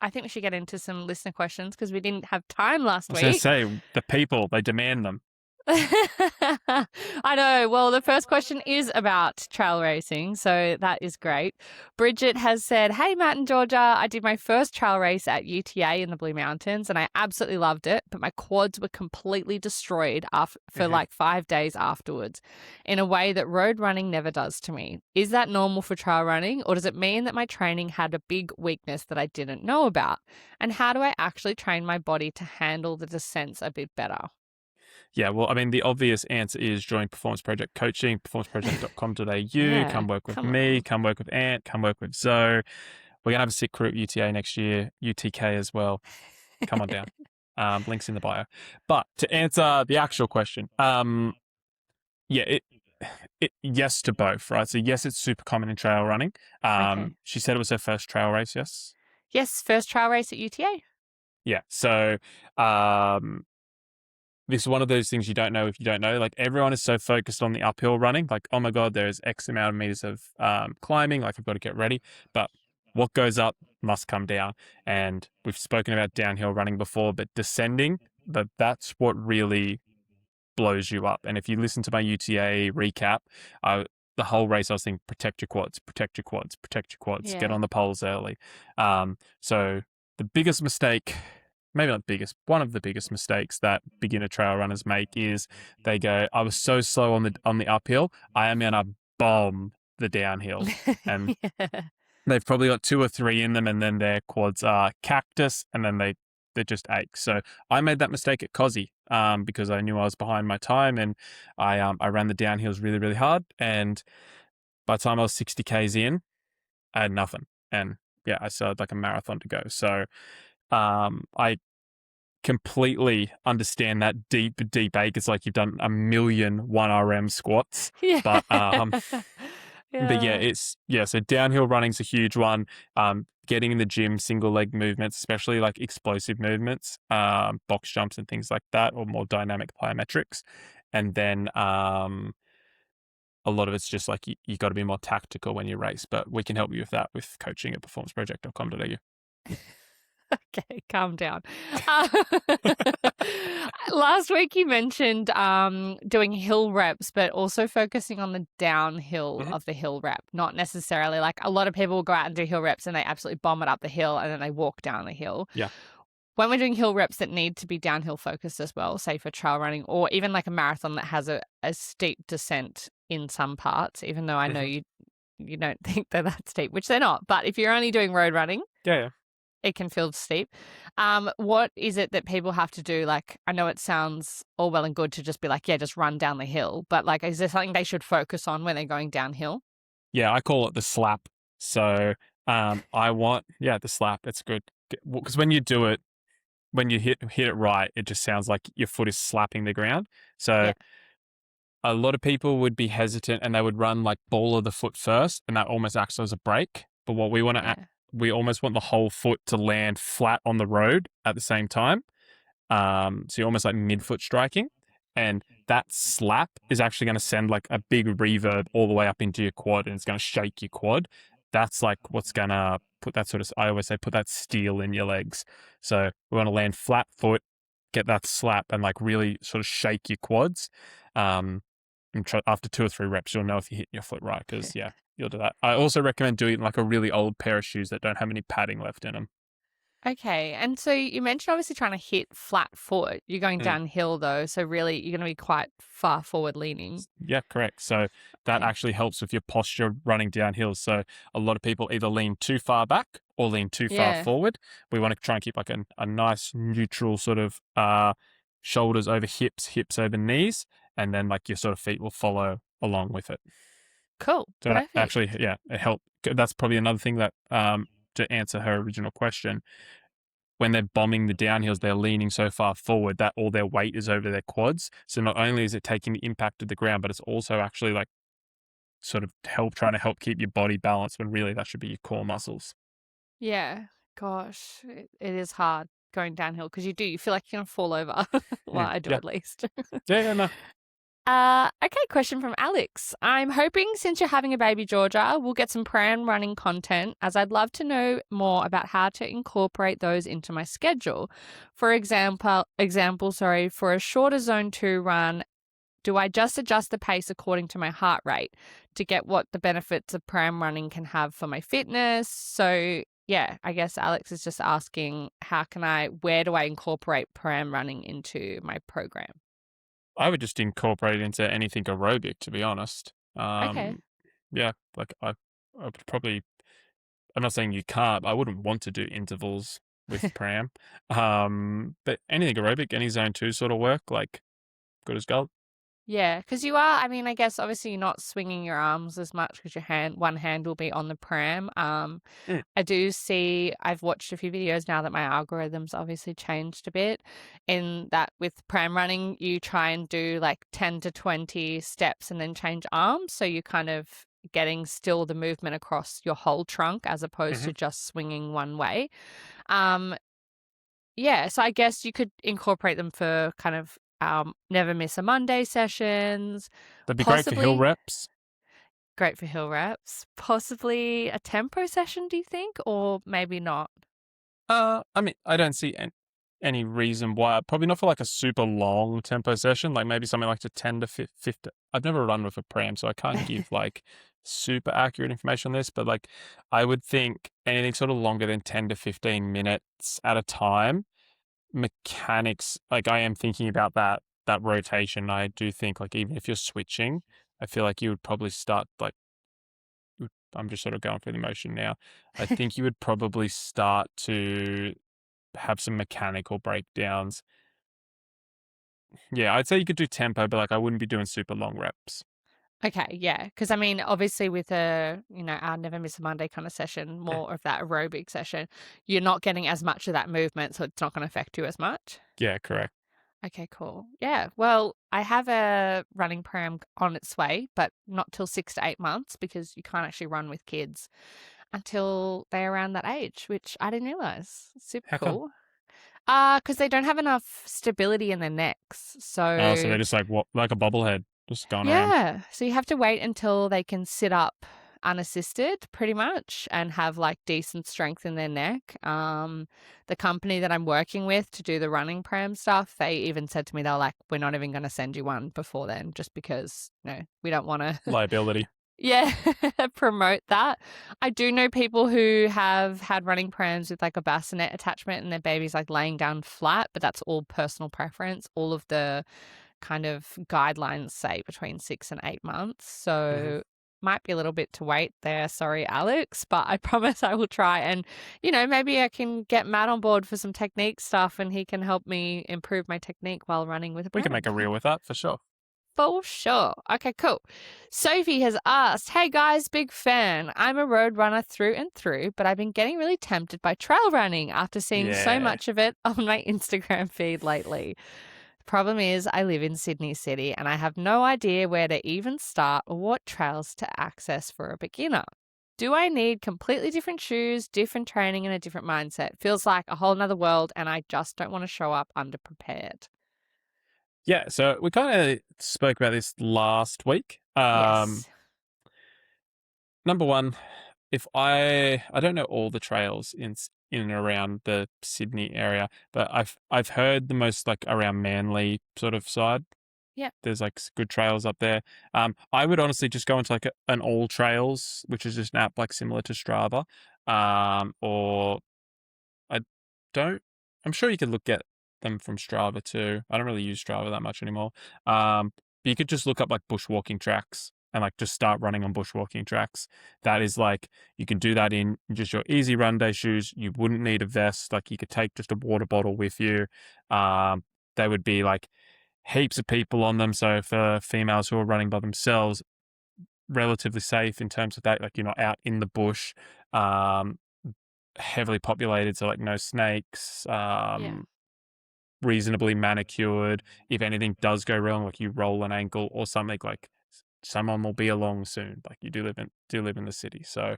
I think we should get into some listener questions because we didn't have time I last was going to week. say the people they demand them. I know. Well, the first question is about trail racing, so that is great. Bridget has said, "Hey, Matt and Georgia, I did my first trail race at UTA in the Blue Mountains and I absolutely loved it, but my quads were completely destroyed for like 5 days afterwards in a way that road running never does to me. Is that normal for trail running, or does it mean that my training had a big weakness that I didn't know about? And how do I actually train my body to handle the descents a bit better?" Yeah, well, I mean, the obvious answer is join Performance Project Coaching, performanceproject.com.au. Yeah, Come work with come me, on. come work with Ant, come work with Zoe. We're going to have a sick crew at UTA next year, UTK as well. Come on down. Links in the bio. But to answer the actual question, yeah, yes to both, right? So yes, it's super common in trail running. Okay. She said it was her first trail race, yes? Yes, first trail race at UTA. Yeah. So um, this is one of those things you don't know if you don't know. Like everyone is so focused on the uphill running, like, oh my God, there's X amount of meters of climbing, like I've got to get ready. But what goes up must come down. And we've spoken about downhill running before, but descending, that's what really blows you up. And if you listen to my UTA recap, the whole race I was thinking, protect your quads, protect your quads, protect your quads, get Yeah. on the poles early. So the biggest mistake, maybe not biggest, one of the biggest mistakes that beginner trail runners make is they go, I was so slow on the uphill, I am gonna bomb the downhill. And Yeah. they've probably got two or three in them, and then their quads are cactus, and then they just ache. So I made that mistake at Cozzy because I knew I was behind my time, and I ran the downhills really really hard, and by the time I was 60 k's in, I had nothing, and yeah, I still had like a marathon to go. So I completely understand that deep ache. It's like you've done a million 1RM squats, Yeah. but but yeah, Yeah. so downhill running's a huge one. Getting in the gym, single leg movements, especially like explosive movements, box jumps and things like that, or more dynamic plyometrics. And then a lot of it's just like you got to be more tactical when you race, but we can help you with that with coaching at performanceproject.com.au. Okay, calm down. Uh, Last week you mentioned doing hill reps, but also focusing on the downhill Mm-hmm. of the hill rep, not necessarily like a lot of people will go out and do hill reps and they absolutely bomb it up the hill and then they walk down the hill. Yeah. When we're doing hill reps that need to be downhill focused as well, say for trail running or even like a marathon that has a steep descent in some parts, even though I know Mm-hmm. you don't think they're that steep, which they're not. But if you're only doing road running, Yeah. it can feel steep. What is it that people have to do? Like, I know it sounds all well and good to just be like, yeah, just run down the hill. But like, is there something they should focus on when they're going downhill? Yeah, I call it the slap. So the slap. It's good because when you do it, when you hit it right, it just sounds like your foot is slapping the ground. So Yeah, a lot of people would be hesitant and they would run like ball of the foot first, and that almost acts as a brake. But what we want to, yeah. we almost want the whole foot to land flat on the road at the same time. So you're almost like midfoot striking, and that slap is actually going to send like a big reverb all the way up into your quad, and it's going to shake your quad. That's like what's going to put that sort of, I always say, put that steel in your legs. So we want to land flat foot, get that slap, and like really sort of shake your quads. And after 2 or 3 reps, you'll know if you're hitting your foot right because yeah, you'll do that. I also recommend doing like a really old pair of shoes that don't have any padding left in them. Okay. And so you mentioned obviously trying to hit flat foot. You're going Mm. downhill though. So really, you're going to be quite far forward leaning. Yeah, correct. So that Okay. actually helps with your posture running downhill. So a lot of people either lean too far back or lean too far Yeah. forward. We want to try and keep like a nice neutral sort of shoulders over hips, hips over knees, and then like your sort of feet will follow along with it. Cool. So that actually, Perfect. yeah, it helped. That's probably another thing that to answer her original question. when they're bombing the downhills, they're leaning so far forward that all their weight is over their quads. So not only is it taking the impact of the ground, but it's also actually like sort of trying to help keep your body balanced when really that should be your core muscles. Yeah. Gosh, it is hard going downhill because you feel like you're going to fall over. Well, I do Yeah. at least. Yeah, no. Okay, question from Alex. I'm hoping since you're having a baby, Georgia, we'll get some pram running content as I'd love to know more about how to incorporate those into my schedule. For example, for a shorter zone 2 run, do I just adjust the pace according to my heart rate to get what the benefits of pram running can have for my fitness? So, yeah, I guess Alex is just asking where do I incorporate pram running into my program? I would just incorporate it into anything aerobic, to be honest. Okay. Yeah, like I would probably. I'm not saying you can't. I wouldn't want to do intervals with pram. But anything aerobic, any zone 2 sort of work, like good as gold. Yeah, because you are, I mean, I guess obviously you're not swinging your arms as much because one hand will be on the pram. Mm. I do see, I've watched a few videos now that my algorithms obviously changed a bit in that with pram running, you try and do like 10 to 20 steps and then change arms. So you're kind of getting still the movement across your whole trunk as opposed Hmm. to just swinging one way. Um, yeah, so I guess you could incorporate them for kind of never miss a Monday sessions, That'd be great for hill possibly reps. great for hill reps, possibly a tempo session, do you think? Or maybe not? I mean, I don't see any reason why. Probably not for like a super long tempo session, like maybe something like to 10 to 50. I've never run with a pram, so I can't give like super accurate information on this, but like I would think anything sort of longer than 10 to 15 minutes at a time. Mechanics, like I am thinking about that rotation. I do think like even if you're switching, I feel like you would probably start like I'm just sort of going through the motion now. I think you would probably start to have some mechanical breakdowns. Yeah, I'd say you could do tempo, but like I wouldn't be doing super long reps. Okay, yeah. Because I mean, obviously, with our never miss a Monday kind of session, Mm. more of that aerobic session, you're not getting as much of that movement, so it's not going to affect you as much. Yeah, correct. Okay, cool. Yeah. Well, I have a running pram on its way, but not till 6 to 8 months because you can't actually run with kids until they're around that age, which I didn't realize. Super How come? cool. Because they don't have enough stability in their necks. Oh, so So they're just like what, like a bobblehead, just going around. yeah. So you have to wait until they can sit up unassisted pretty much and have like decent strength in their neck. The company that I'm working with to do the running pram stuff, they even said to me, they're like, we're not even going to send you one before then just because, we don't want to, Liability. yeah, promote that. I do know people who have had running prams with like a bassinet attachment and their baby's like laying down flat, but that's all personal preference. All of the kind of guidelines say between 6 and 8 months. Hmm. So might be a little bit to wait there. Sorry, Alex, but I promise I will try. And, maybe I can get Matt on board for some technique stuff and he can help me improve my technique while running with a We can pram. make a reel with that for sure. For sure. Okay, cool. Sophie has asked, hey guys, big fan. I'm a road runner through and through, but I've been getting really tempted by trail running after seeing so Yeah. much of it on my Instagram feed lately. Problem is, I live in Sydney City and I have no idea where to even start or what trails to access for a beginner. Do I need completely different shoes, different training, and a different mindset? Feels like a whole nother world and I just don't want to show up underprepared. Yeah, so we kind of spoke about this last week. Yes. Number one, if I don't know all the trails in and around the Sydney area, but I've heard the most like around Manly sort of side. Yeah. There's like good trails up there. I would honestly just go into like an all trails, which is just an app like similar to Strava. Or I don't. I'm sure you could look at them from Strava too. I don't really use Strava that much anymore. But you could just look up like bushwalking tracks and like just start running on bushwalking tracks. That is like you can do that in just your easy run day shoes. You wouldn't need a vest. Like you could take just a water bottle with you. They would be like heaps of people on them. So for females who are running by themselves, relatively safe in terms of that. Like you're not out in the bush. heavily populated, so like no snakes, Yeah. reasonably manicured. If anything does go wrong, like you roll an ankle or something, like someone will be along soon. Like you do live in the city, so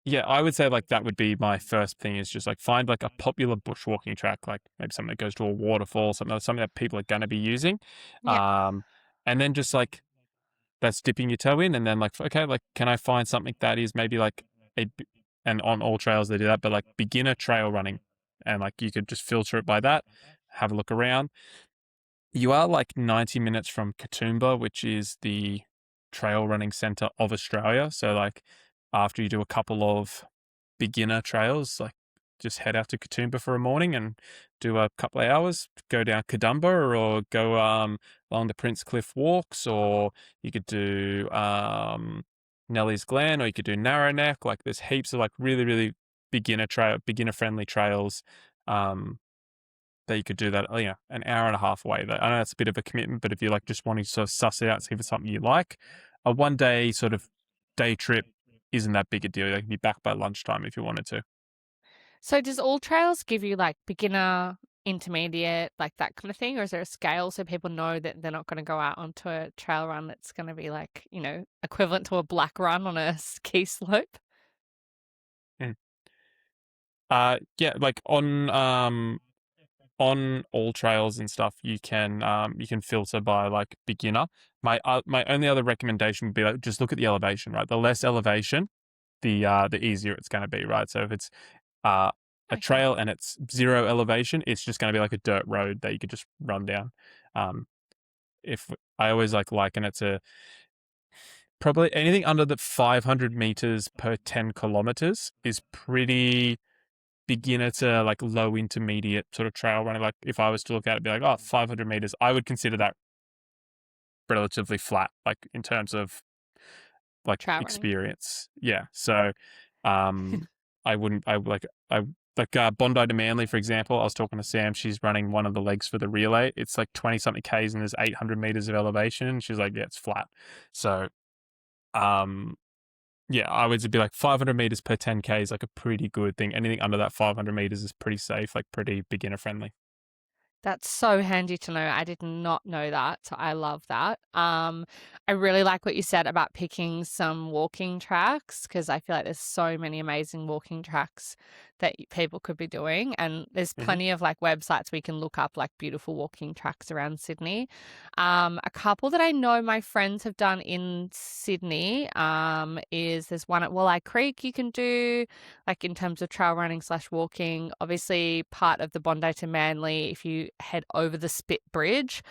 yeah, I would say like that would be my first thing, is just like find like a popular bushwalking track, like maybe something that goes to a waterfall, something that people are going to be using, Yeah. um, and then just like that's dipping your toe in, and then like okay, like can I find something that is maybe like and on all trails they do that, but like beginner trail running, and like you could just filter it by that, have a look around. You are like 90 minutes from Katoomba, which is the trail running center of Australia. So like after you do a couple of beginner trails, like just head out to Katoomba for a morning and do a couple of hours, go down Kadumba or go along the Prince Cliff walks, or you could do Nelly's Glen, or you could do Narrow Neck. Like there's heaps of like really, really beginner friendly trails. That you could do that, an hour and a half away. I know that's a bit of a commitment, but if you like just wanting to sort of suss it out, see if it's something you like, a 1 day sort of day trip isn't that big a deal. You can be back by lunchtime if you wanted to. So does all trails give you like beginner, intermediate, like that kind of thing? Or is there a scale so people know that they're not going to go out onto a trail run that's going to be like, equivalent to a black run on a ski slope? Mm. Yeah, like on all trails and stuff, you can filter by like beginner. My only other recommendation would be like just look at the elevation, right? The less elevation, the easier it's going to be, right? So if it's uh, a Okay. trail and it's zero elevation, it's just going to be like a dirt road that you could just run down. Um, if I always like liken it to probably anything under the 500 meters per 10 kilometers is pretty beginner to like low intermediate sort of trail running. Like if I was to look at it, be like, oh, 500 meters, I would consider that relatively flat, like in terms of like Trail running. experience. Yeah. So, um, I wouldn't. I like Bondi to Manly, for example. I was talking to Sam. She's running one of the legs for the relay. It's like 20 something k's and there's 800 meters of elevation. And she's like, yeah, it's flat. So, um, yeah, I would be like 500 meters per 10k is like a pretty good thing. Anything under that 500 meters is pretty safe, like pretty beginner friendly. That's so handy to know. I did not know that, so I love that. I really like what you said about picking some walking tracks because I feel like there's so many amazing walking tracks that people could be doing, and there's Hmm. plenty of like websites where you can look up like beautiful walking tracks around Sydney. A couple that I know my friends have done in Sydney is there's one at Walleye Creek you can do, like in terms of trail running slash walking. Obviously, part of the Bondi to Manly, if you head over the Spit Bridge,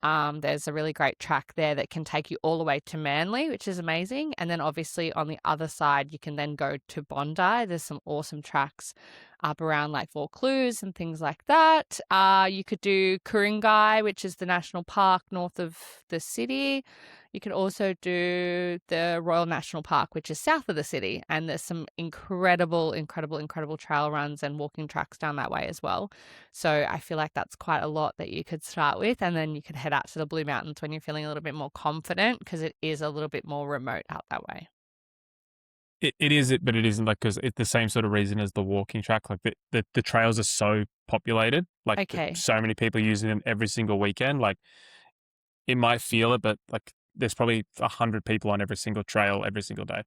there's a really great track there that can take you all the way to Manly, which is amazing. And then obviously on the other side, you can then go to Bondi. There's some awesome tracks up around like Vaucluse and things like that. You could do Ku-ring-gai, which is the national park north of the city. You could also do the Royal National Park, which is south of the city. And there's some incredible, incredible, incredible trail runs and walking tracks down that way as well. So I feel like that's quite a lot that you could start with. And then you could head out to the Blue Mountains when you're feeling a little bit more confident because it is a little bit more remote out that way. It is, but it isn't, like, because it's the same sort of reason as the walking track. Like the trails are so populated, like Okay. so many people using them every single weekend. Like it might feel it, but like there's probably 100 people on every single trail every single day.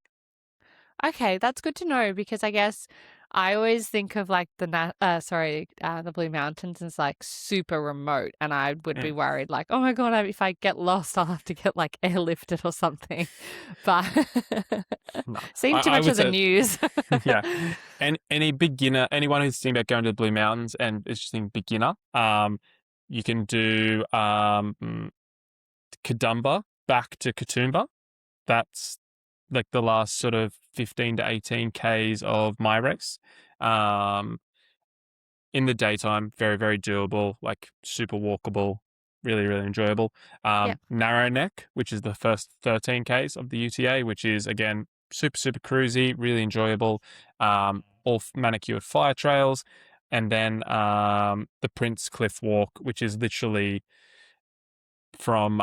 Okay, that's good to know because I guess I always think of like the Blue Mountains as like super remote, and I would be Mm. worried like, oh my God, if I get lost, I'll have to get like airlifted or something. But No, seen too I much would of the say, news. yeah. And any beginner, anyone who's thinking about going to the Blue Mountains and is just thinking beginner, you can do Kadumba back to Katoomba. That's like the last sort of 15 to 18 Ks of my race. Um, in the daytime, very, very doable, like super walkable, really, really enjoyable. Yep. Narrow Neck, which is the first 13 Ks of the UTA, which is again super, super cruisy, really enjoyable. All manicured fire trails. And then the Prince Cliff Walk, which is literally from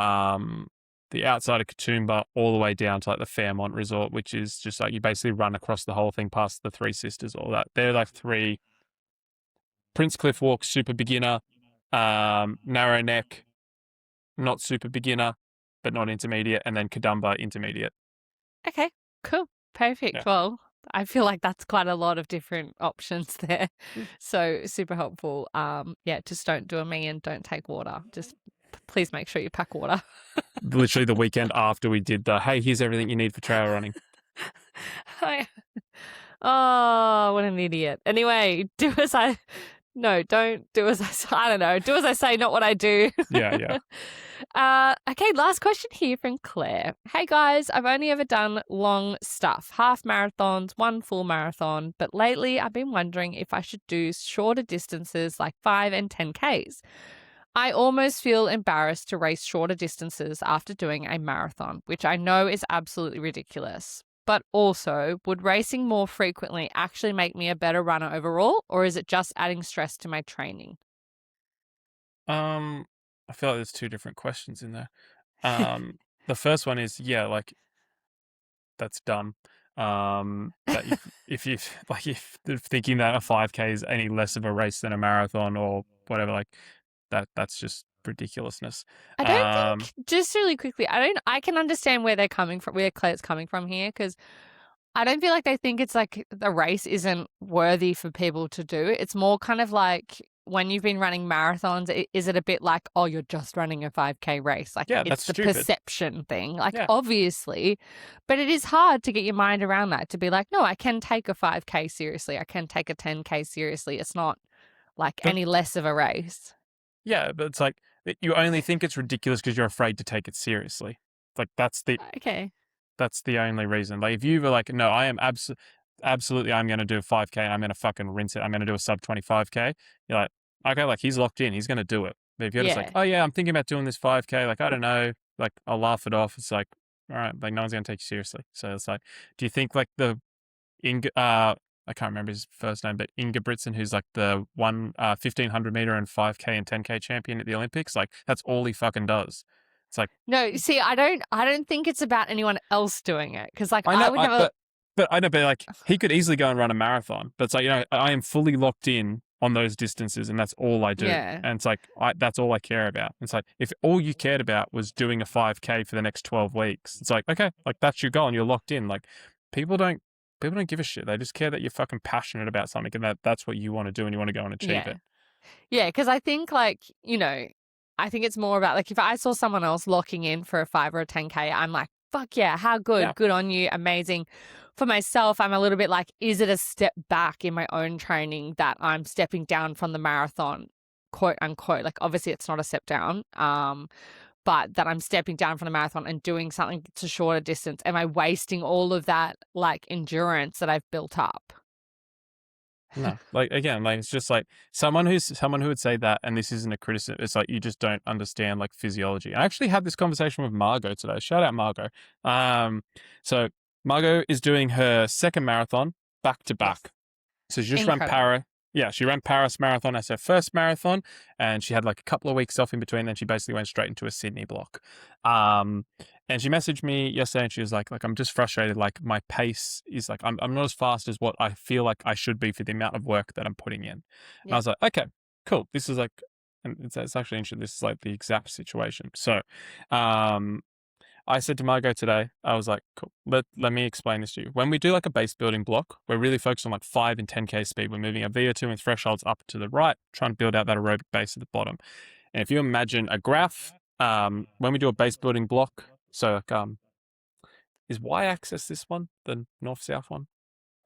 the outside of Katoomba all the way down to like the Fairmont Resort, which is just like you basically run across the whole thing past the Three Sisters, all that. They're like 3. Prince Cliff Walk, super beginner. Narrow Neck, not super beginner, but not intermediate. And then Kadumba, intermediate. Okay, cool. Perfect. Yeah. Well, I feel like that's quite a lot of different options there. Mm. So super helpful. Yeah, just don't do a me and don't take water. Just please make sure you pack water. Literally the weekend after we did the, hey, here's everything you need for trail running. Oh, what an idiot. Anyway, don't do as I say. I don't know. Do as I say, not what I do. Yeah. Okay, last question here from Claire. Hey guys, I've only ever done long stuff, half marathons, 1 full marathon, but lately I've been wondering if I should do shorter distances like 5 and 10Ks. I almost feel embarrassed to race shorter distances after doing a marathon, which I know is absolutely ridiculous. But also, would racing more frequently actually make me a better runner overall, or is it just adding stress to my training? I feel like there's 2 different questions in there. The first one is, yeah, like that's dumb. That if you like if thinking that a 5K is any less of a race than a marathon or whatever, like that's just ridiculousness. I don't think, just really quickly, I can understand where they're coming from, where Claire's coming from here, because I don't feel like they think it's like the race isn't worthy for people to do. It's more kind of like when you've been running marathons, is it a bit like, oh, you're just running a 5K race? Like Yeah, it's that's the stupid. perception thing. Like Yeah. obviously, but it is hard to get your mind around that, to be like, no, I can take a 5K seriously. I can take a 10K seriously. It's not like But any less of a race. yeah, but it's like you only think it's ridiculous because you're afraid to take it seriously. Like Okay. that's the only reason. Like if you were like, no, I am absolutely, I'm going to do a 5K and I'm going to fucking rinse it. I'm going to do a sub 25K. You're like, okay, like he's locked in. He's going to do it. But if you're just like, Yeah. oh yeah, I'm thinking about doing this 5K. Like, I don't know. Like I'll laugh it off. It's like, all right, like no one's going to take you seriously. So it's like, do you think like I can't remember his first name, but Ingebrigtsen, who's like the 1500 meter and 5K and 10K champion at the Olympics, like that's all he fucking does. It's like, No, see, I don't think it's about anyone else doing it, because like I I know, would never. but I know, but like he could easily go and run a marathon. But it's like, I am fully locked in on those distances, and that's all I do. Yeah. And it's like that's all I care about. It's like if all you cared about was doing a 5K for the next 12 weeks, it's like, okay, like that's your goal, and you're locked in. Like people don't give a shit. They just care that you're fucking passionate about something, and that's what you want to do, and you want to go and achieve it. Yeah, because I think like, I think it's more about like if I saw someone else locking in for a 5 or a 10K, I'm like, fuck yeah, how good. Yeah. Good on you. Amazing. For myself, I'm a little bit like, is it a step back in my own training that I'm stepping down from the marathon, quote unquote? Like obviously it's not a step down. But that I'm stepping down from the marathon and doing something to shorter distance. Am I wasting all of that like endurance that I've built up? No, like again, like it's just like someone who would say that, and this isn't a criticism. It's like you just don't understand like physiology. I actually had this conversation with Margot today. Shout out Margot. So Margot is doing her second marathon back to back. So she just ran Incredible. she ran Paris Marathon as her first marathon, and she had like a couple of weeks off in between. Then she basically went straight into a Sydney block. And she messaged me yesterday, and she was like I'm just frustrated. Like my pace is like I'm not as fast as what I feel like I should be for the amount of work that I'm putting in. And I was like, okay, cool. This is like, and it's actually interesting. This is like the exact situation. So, I said to Margot today, I was like, cool, let me explain this to you. When we do like a base building block, we're really focused on like 5 and 10K speed. We're moving our VO2 and thresholds up to the right, trying to build out that aerobic base at the bottom. And if you imagine a graph, when we do a base building block, so like, is y-axis this one, the north-south one?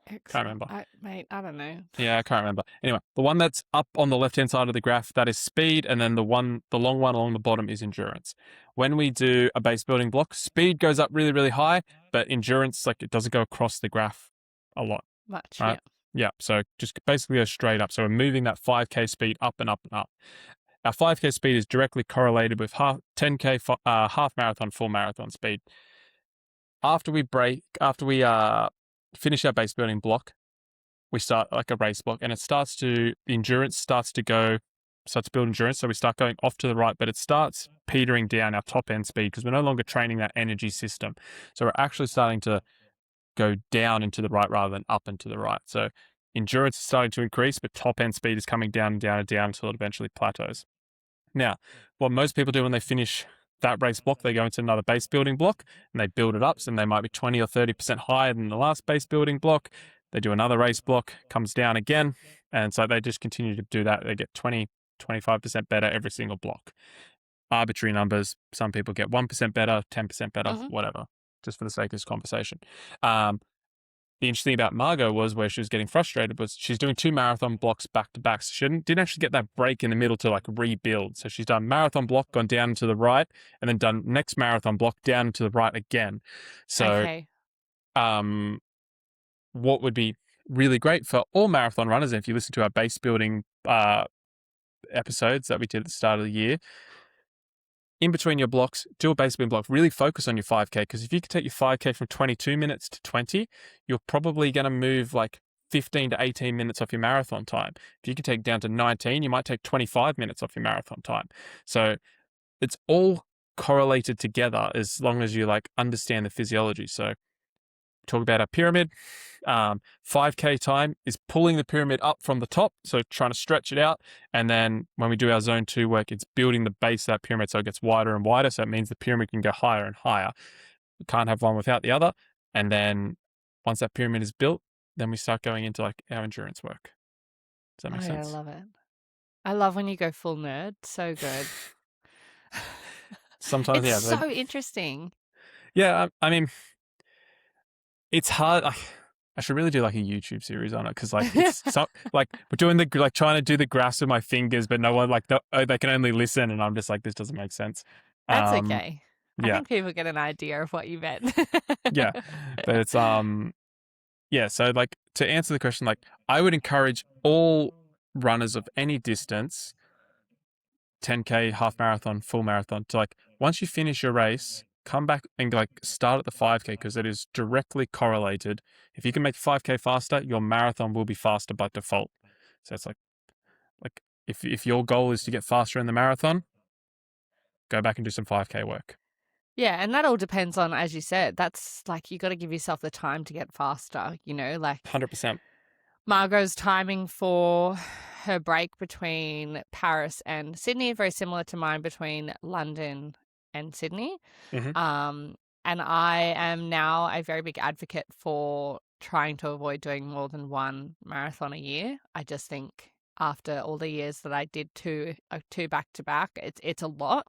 Can't remember. I don't know. Yeah, I can't remember. Anyway, the one that's up on the left-hand side of the graph, that is speed, and then the long one along the bottom is endurance. When we do a base building block, speed goes up really, really high, but endurance, like it doesn't go across the graph a lot. Much, Right? Yeah, so just basically go straight up. So we're moving that 5K speed up and up and up. Our 5K speed is directly correlated with 10K half marathon, full marathon speed. After we finish our base building block, we start like a race block, and the endurance starts to go starts to build endurance. So we start going off to the right, but it starts petering down our top end speed because we're no longer training that energy system. So we're actually starting to go down into the right rather than up into the right. So endurance is starting to increase, but top end speed is coming down and down and down until it eventually plateaus. Now, what most people do when they finish that race block, they go into another base building block and they build it up. So they might be 20 or 30% higher than the last base building block. They do another race block, comes down again. And so they just continue to do that. They get 20, 25% better every single block. Arbitrary numbers. Some people get 1% better, 10% better, whatever, just for the sake of this conversation. The interesting thing about Margot was where she was getting frustrated was she's doing 2 marathon blocks back to back. So she didn't actually get that break in the middle to like rebuild. So she's done marathon block, gone down to the right, and then done next marathon block down to the right again. So, what would be really great for all marathon runners, and if you listen to our base building episodes that we did at the start of the year, in between your blocks, do a base building block. Really focus on your 5K, because if you can take your 5K from 22 minutes to 20, you're probably going to move like 15 to 18 minutes off your marathon time. If you can take down to 19, you might take 25 minutes off your marathon time. So it's all correlated together as long as you like understand the physiology. So talk about our pyramid. 5K time is pulling the pyramid up from the top, so trying to stretch it out. And then when we do our zone 2 work, it's building the base of that pyramid so it gets wider and wider. So it means the pyramid can go higher and higher. We can't have one without the other. And then once that pyramid is built, then we start going into like our endurance work. Does that make sense? I love it. I love when you go full nerd. So good. Sometimes, it's so interesting. Yeah, I mean, it's hard. I should really do like a YouTube series on it, because like it's like we're doing the trying to do the graphs with my fingers, but no one they can only listen, and I'm just like, this doesn't make sense. That's okay. Yeah. I think people get an idea of what you meant. Yeah, but it's yeah. So like to answer the question, like I would encourage all runners of any distance, 10K, half marathon, full marathon, to like once you finish your race, come back and like start at the 5K, because it is directly correlated. If you can make 5K faster, your marathon will be faster by default. So it's like if your goal is to get faster in the marathon, go back and do some 5K work. Yeah, and that all depends on, as you said, that's like you got to give yourself the time to get faster, like 100%. Margot's timing for her break between Paris and Sydney, very similar to mine between London and Sydney. And I am now a very big advocate for trying to avoid doing more than one marathon a year. I just think after all the years that I did two back to back, it's a lot.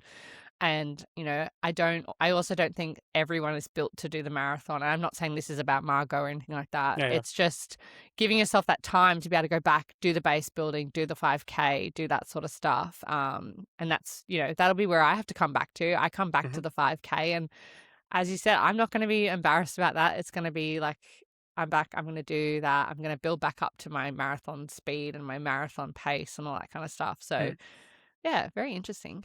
And, I also don't think everyone is built to do the marathon. And I'm not saying this is about Margot or anything like that. Yeah. It's just giving yourself that time to be able to go back, do the base building, do the 5K, do that sort of stuff. And that's, that'll be where I have to come back to. I come back to the 5K. And as you said, I'm not going to be embarrassed about that. It's going to be like, I'm back. I'm going to do that. I'm going to build back up to my marathon speed and my marathon pace and all that kind of stuff. So, yeah, very interesting.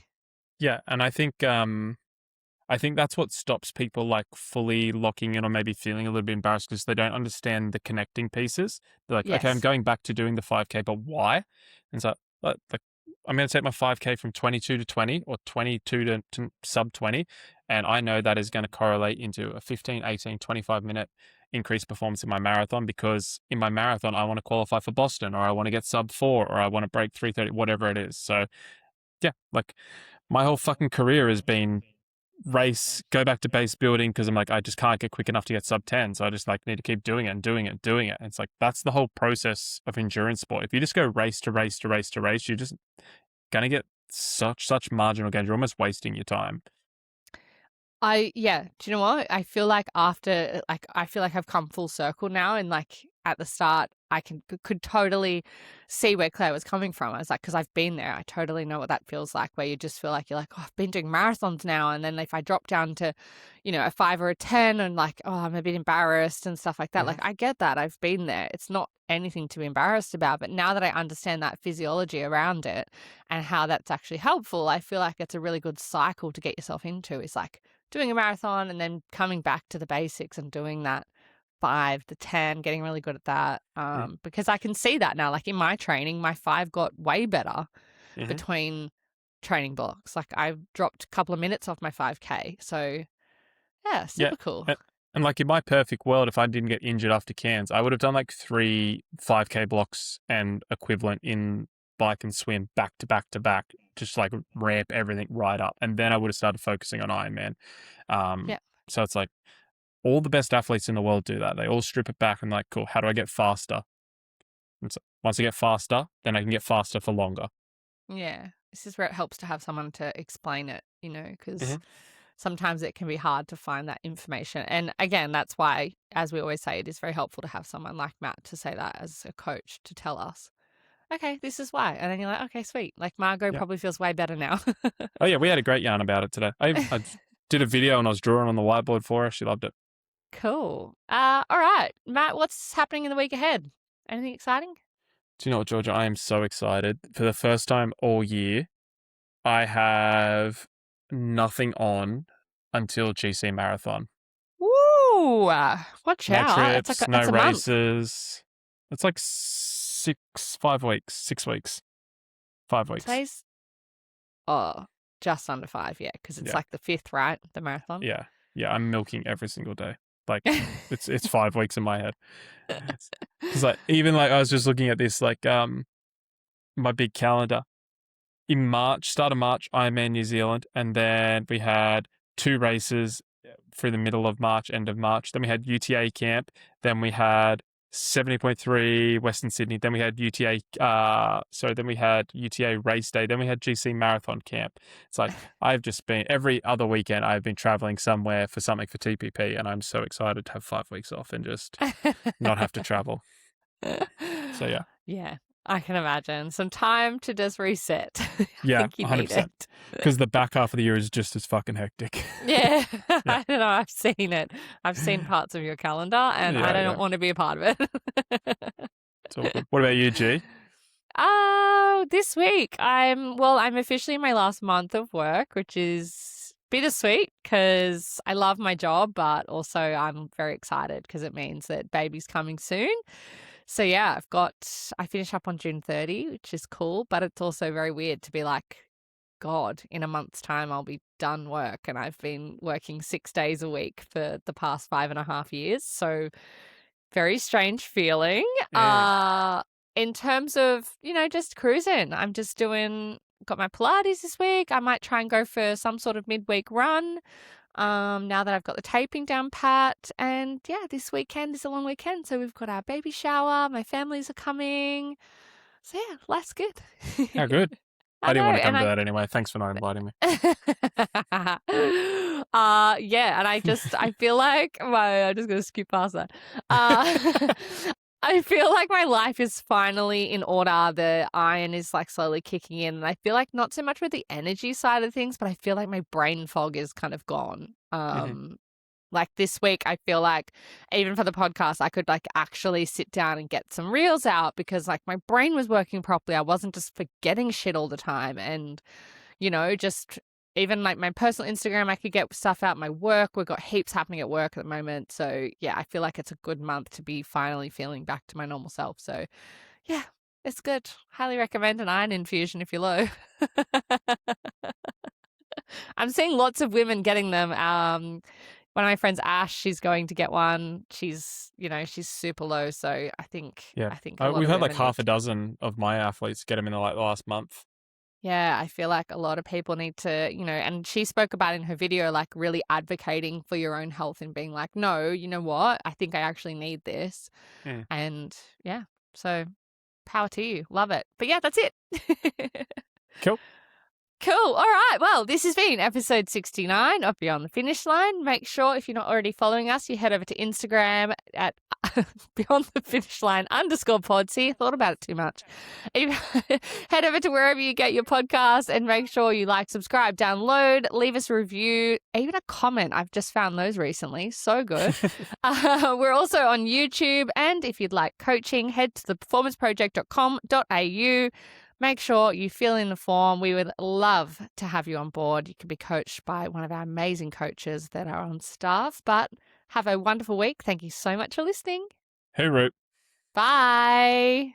Yeah, and I think that's what stops people like fully locking in or maybe feeling a little bit embarrassed, because they don't understand the connecting pieces. They're like, okay, I'm going back to doing the 5K, but why? And so like I'm going to take my 5K from 22 to 20 or 22 to sub 20, and I know that is going to correlate into a 15, 18, 25-minute increased performance in my marathon, because in my marathon, I want to qualify for Boston, or I want to get sub 4, or I want to break 3:30, whatever it is. So yeah, like my whole fucking career has been race, go back to base building, because I'm like, I just can't get quick enough to get sub 10. So I just like need to keep doing it and doing it and doing it. And it's like, that's the whole process of endurance sport. If you just go race to race to race to race, you're just going to get such marginal gains. You're almost wasting your time. Do you know what? I feel like I've come full circle now, and like at the start, I could totally see where Claire was coming from. I was like, because I've been there, I totally know what that feels like, where you just feel like you're like, oh, I've been doing marathons now, and then if I drop down to, a 5 or a 10, and like, oh, I'm a bit embarrassed and stuff like that. Like, I get that. I've been there. It's not anything to be embarrassed about. But now that I understand that physiology around it and how that's actually helpful, I feel like it's a really good cycle to get yourself into. Is like doing a marathon and then coming back to the basics and doing that 5, the 10, getting really good at that. Because I can see that now, like in my training, my 5 got way better. between training blocks. Like I've dropped a couple of minutes off my 5K. So yeah, super cool. And like in my perfect world, if I didn't get injured after Cairns, I would have done like 3 5K blocks and equivalent in bike and swim back to back to back, just like ramp everything right up. And then I would have started focusing on Ironman. So it's like all the best athletes in the world do that. They all strip it back and like, cool, how do I get faster? And so once I get faster, then I can get faster for longer. Yeah. This is where it helps to have someone to explain it, because sometimes it can be hard to find that information. And again, that's why, as we always say, it is very helpful to have someone like Matt to say that as a coach, to tell us, okay, this is why. And then you're like, okay, sweet. Like Margot probably feels way better now. Oh yeah, we had a great yarn about it today. I did a video and I was drawing on the whiteboard for her. She loved it. Cool. All right, Matt, what's happening in the week ahead? Anything exciting? Do you know what, Georgia? I am so excited. For the first time all year, I have nothing on until GC Marathon. Woo! Watch No out. trips, no that's a races. It's like 5 weeks, 6 weeks, 5 weeks. Today's, just under 5, yeah, because it's like the 5th, right? The marathon. Yeah, I'm milking every single day. Like it's 5 weeks in my head. It's like even like I was just looking at this like my big calendar. In March, start of March, Ironman New Zealand, and then we had 2 races through the middle of March, end of March. Then we had UTA camp. Then we had 70.3 Western Sydney. Then we had UTA. Then we had UTA race day. Then we had GC marathon camp. It's like I've just been every other weekend. I've been traveling somewhere for something for TPP, and I'm so excited to have 5 weeks off and just not have to travel. So yeah. I can imagine. Some time to just reset. Yeah, 100%. Because the back half of the year is just as fucking hectic. Yeah. I don't know. I've seen it. I've seen parts of your calendar and I don't want to be a part of it. It's all good. What about you, G? This week I'm officially in my last month of work, which is bittersweet because I love my job, but also I'm very excited because it means that baby's coming soon. So yeah, I finish up on June 30, which is cool, but it's also very weird to be like, God, in a month's time, I'll be done work. And I've been working 6 days a week for the past 5.5 years. So very strange feeling. Yeah. In terms of, just cruising, I'm just got my Pilates this week. I might try and go for some sort of midweek run. Now that I've got the taping down pat, and yeah, this weekend is a long weekend, so we've got our baby shower, my families are coming, so yeah, life's good. How good. I didn't want to come to that anyway. Thanks for not inviting me. And I feel like I'm just gonna skip past that. I feel like my life is finally in order. The iron is like slowly kicking in. And I feel like not so much with the energy side of things, but I feel like my brain fog is kind of gone. Like this week, I feel like even for the podcast, I could like actually sit down and get some reels out because like my brain was working properly. I wasn't just forgetting shit all the time. And, just even like my personal Instagram, I could get stuff out. My work, we've got heaps happening at work at the moment. So yeah, I feel like it's a good month to be finally feeling back to my normal self. So yeah, it's good. Highly recommend an iron infusion if you're low. I'm seeing lots of women getting them. One of my friends, Ash, she's going to get one. She's super low. So I think we've had like half a dozen of my athletes get them in the last month. Yeah, I feel like a lot of people need to, and she spoke about in her video, like really advocating for your own health and being like, no, you know what? I think I actually need this. And yeah, so power to you. Love it. But yeah, that's it. Cool. Cool. All right. Well, this has been episode 69 of Beyond the Finish Line. Make sure if you're not already following us, you head over to Instagram at Beyond the Finish Line _pod. See, I thought about it too much. Head over to wherever you get your podcasts and make sure you like, subscribe, download, leave us a review, even a comment. I've just found those recently. So good. We're also on YouTube. And if you'd like coaching, head to theperformanceproject.com.au. Make sure you fill in the form. We would love to have you on board. You can be coached by one of our amazing coaches that are on staff. But have a wonderful week. Thank you so much for listening. Hey, Root. Bye.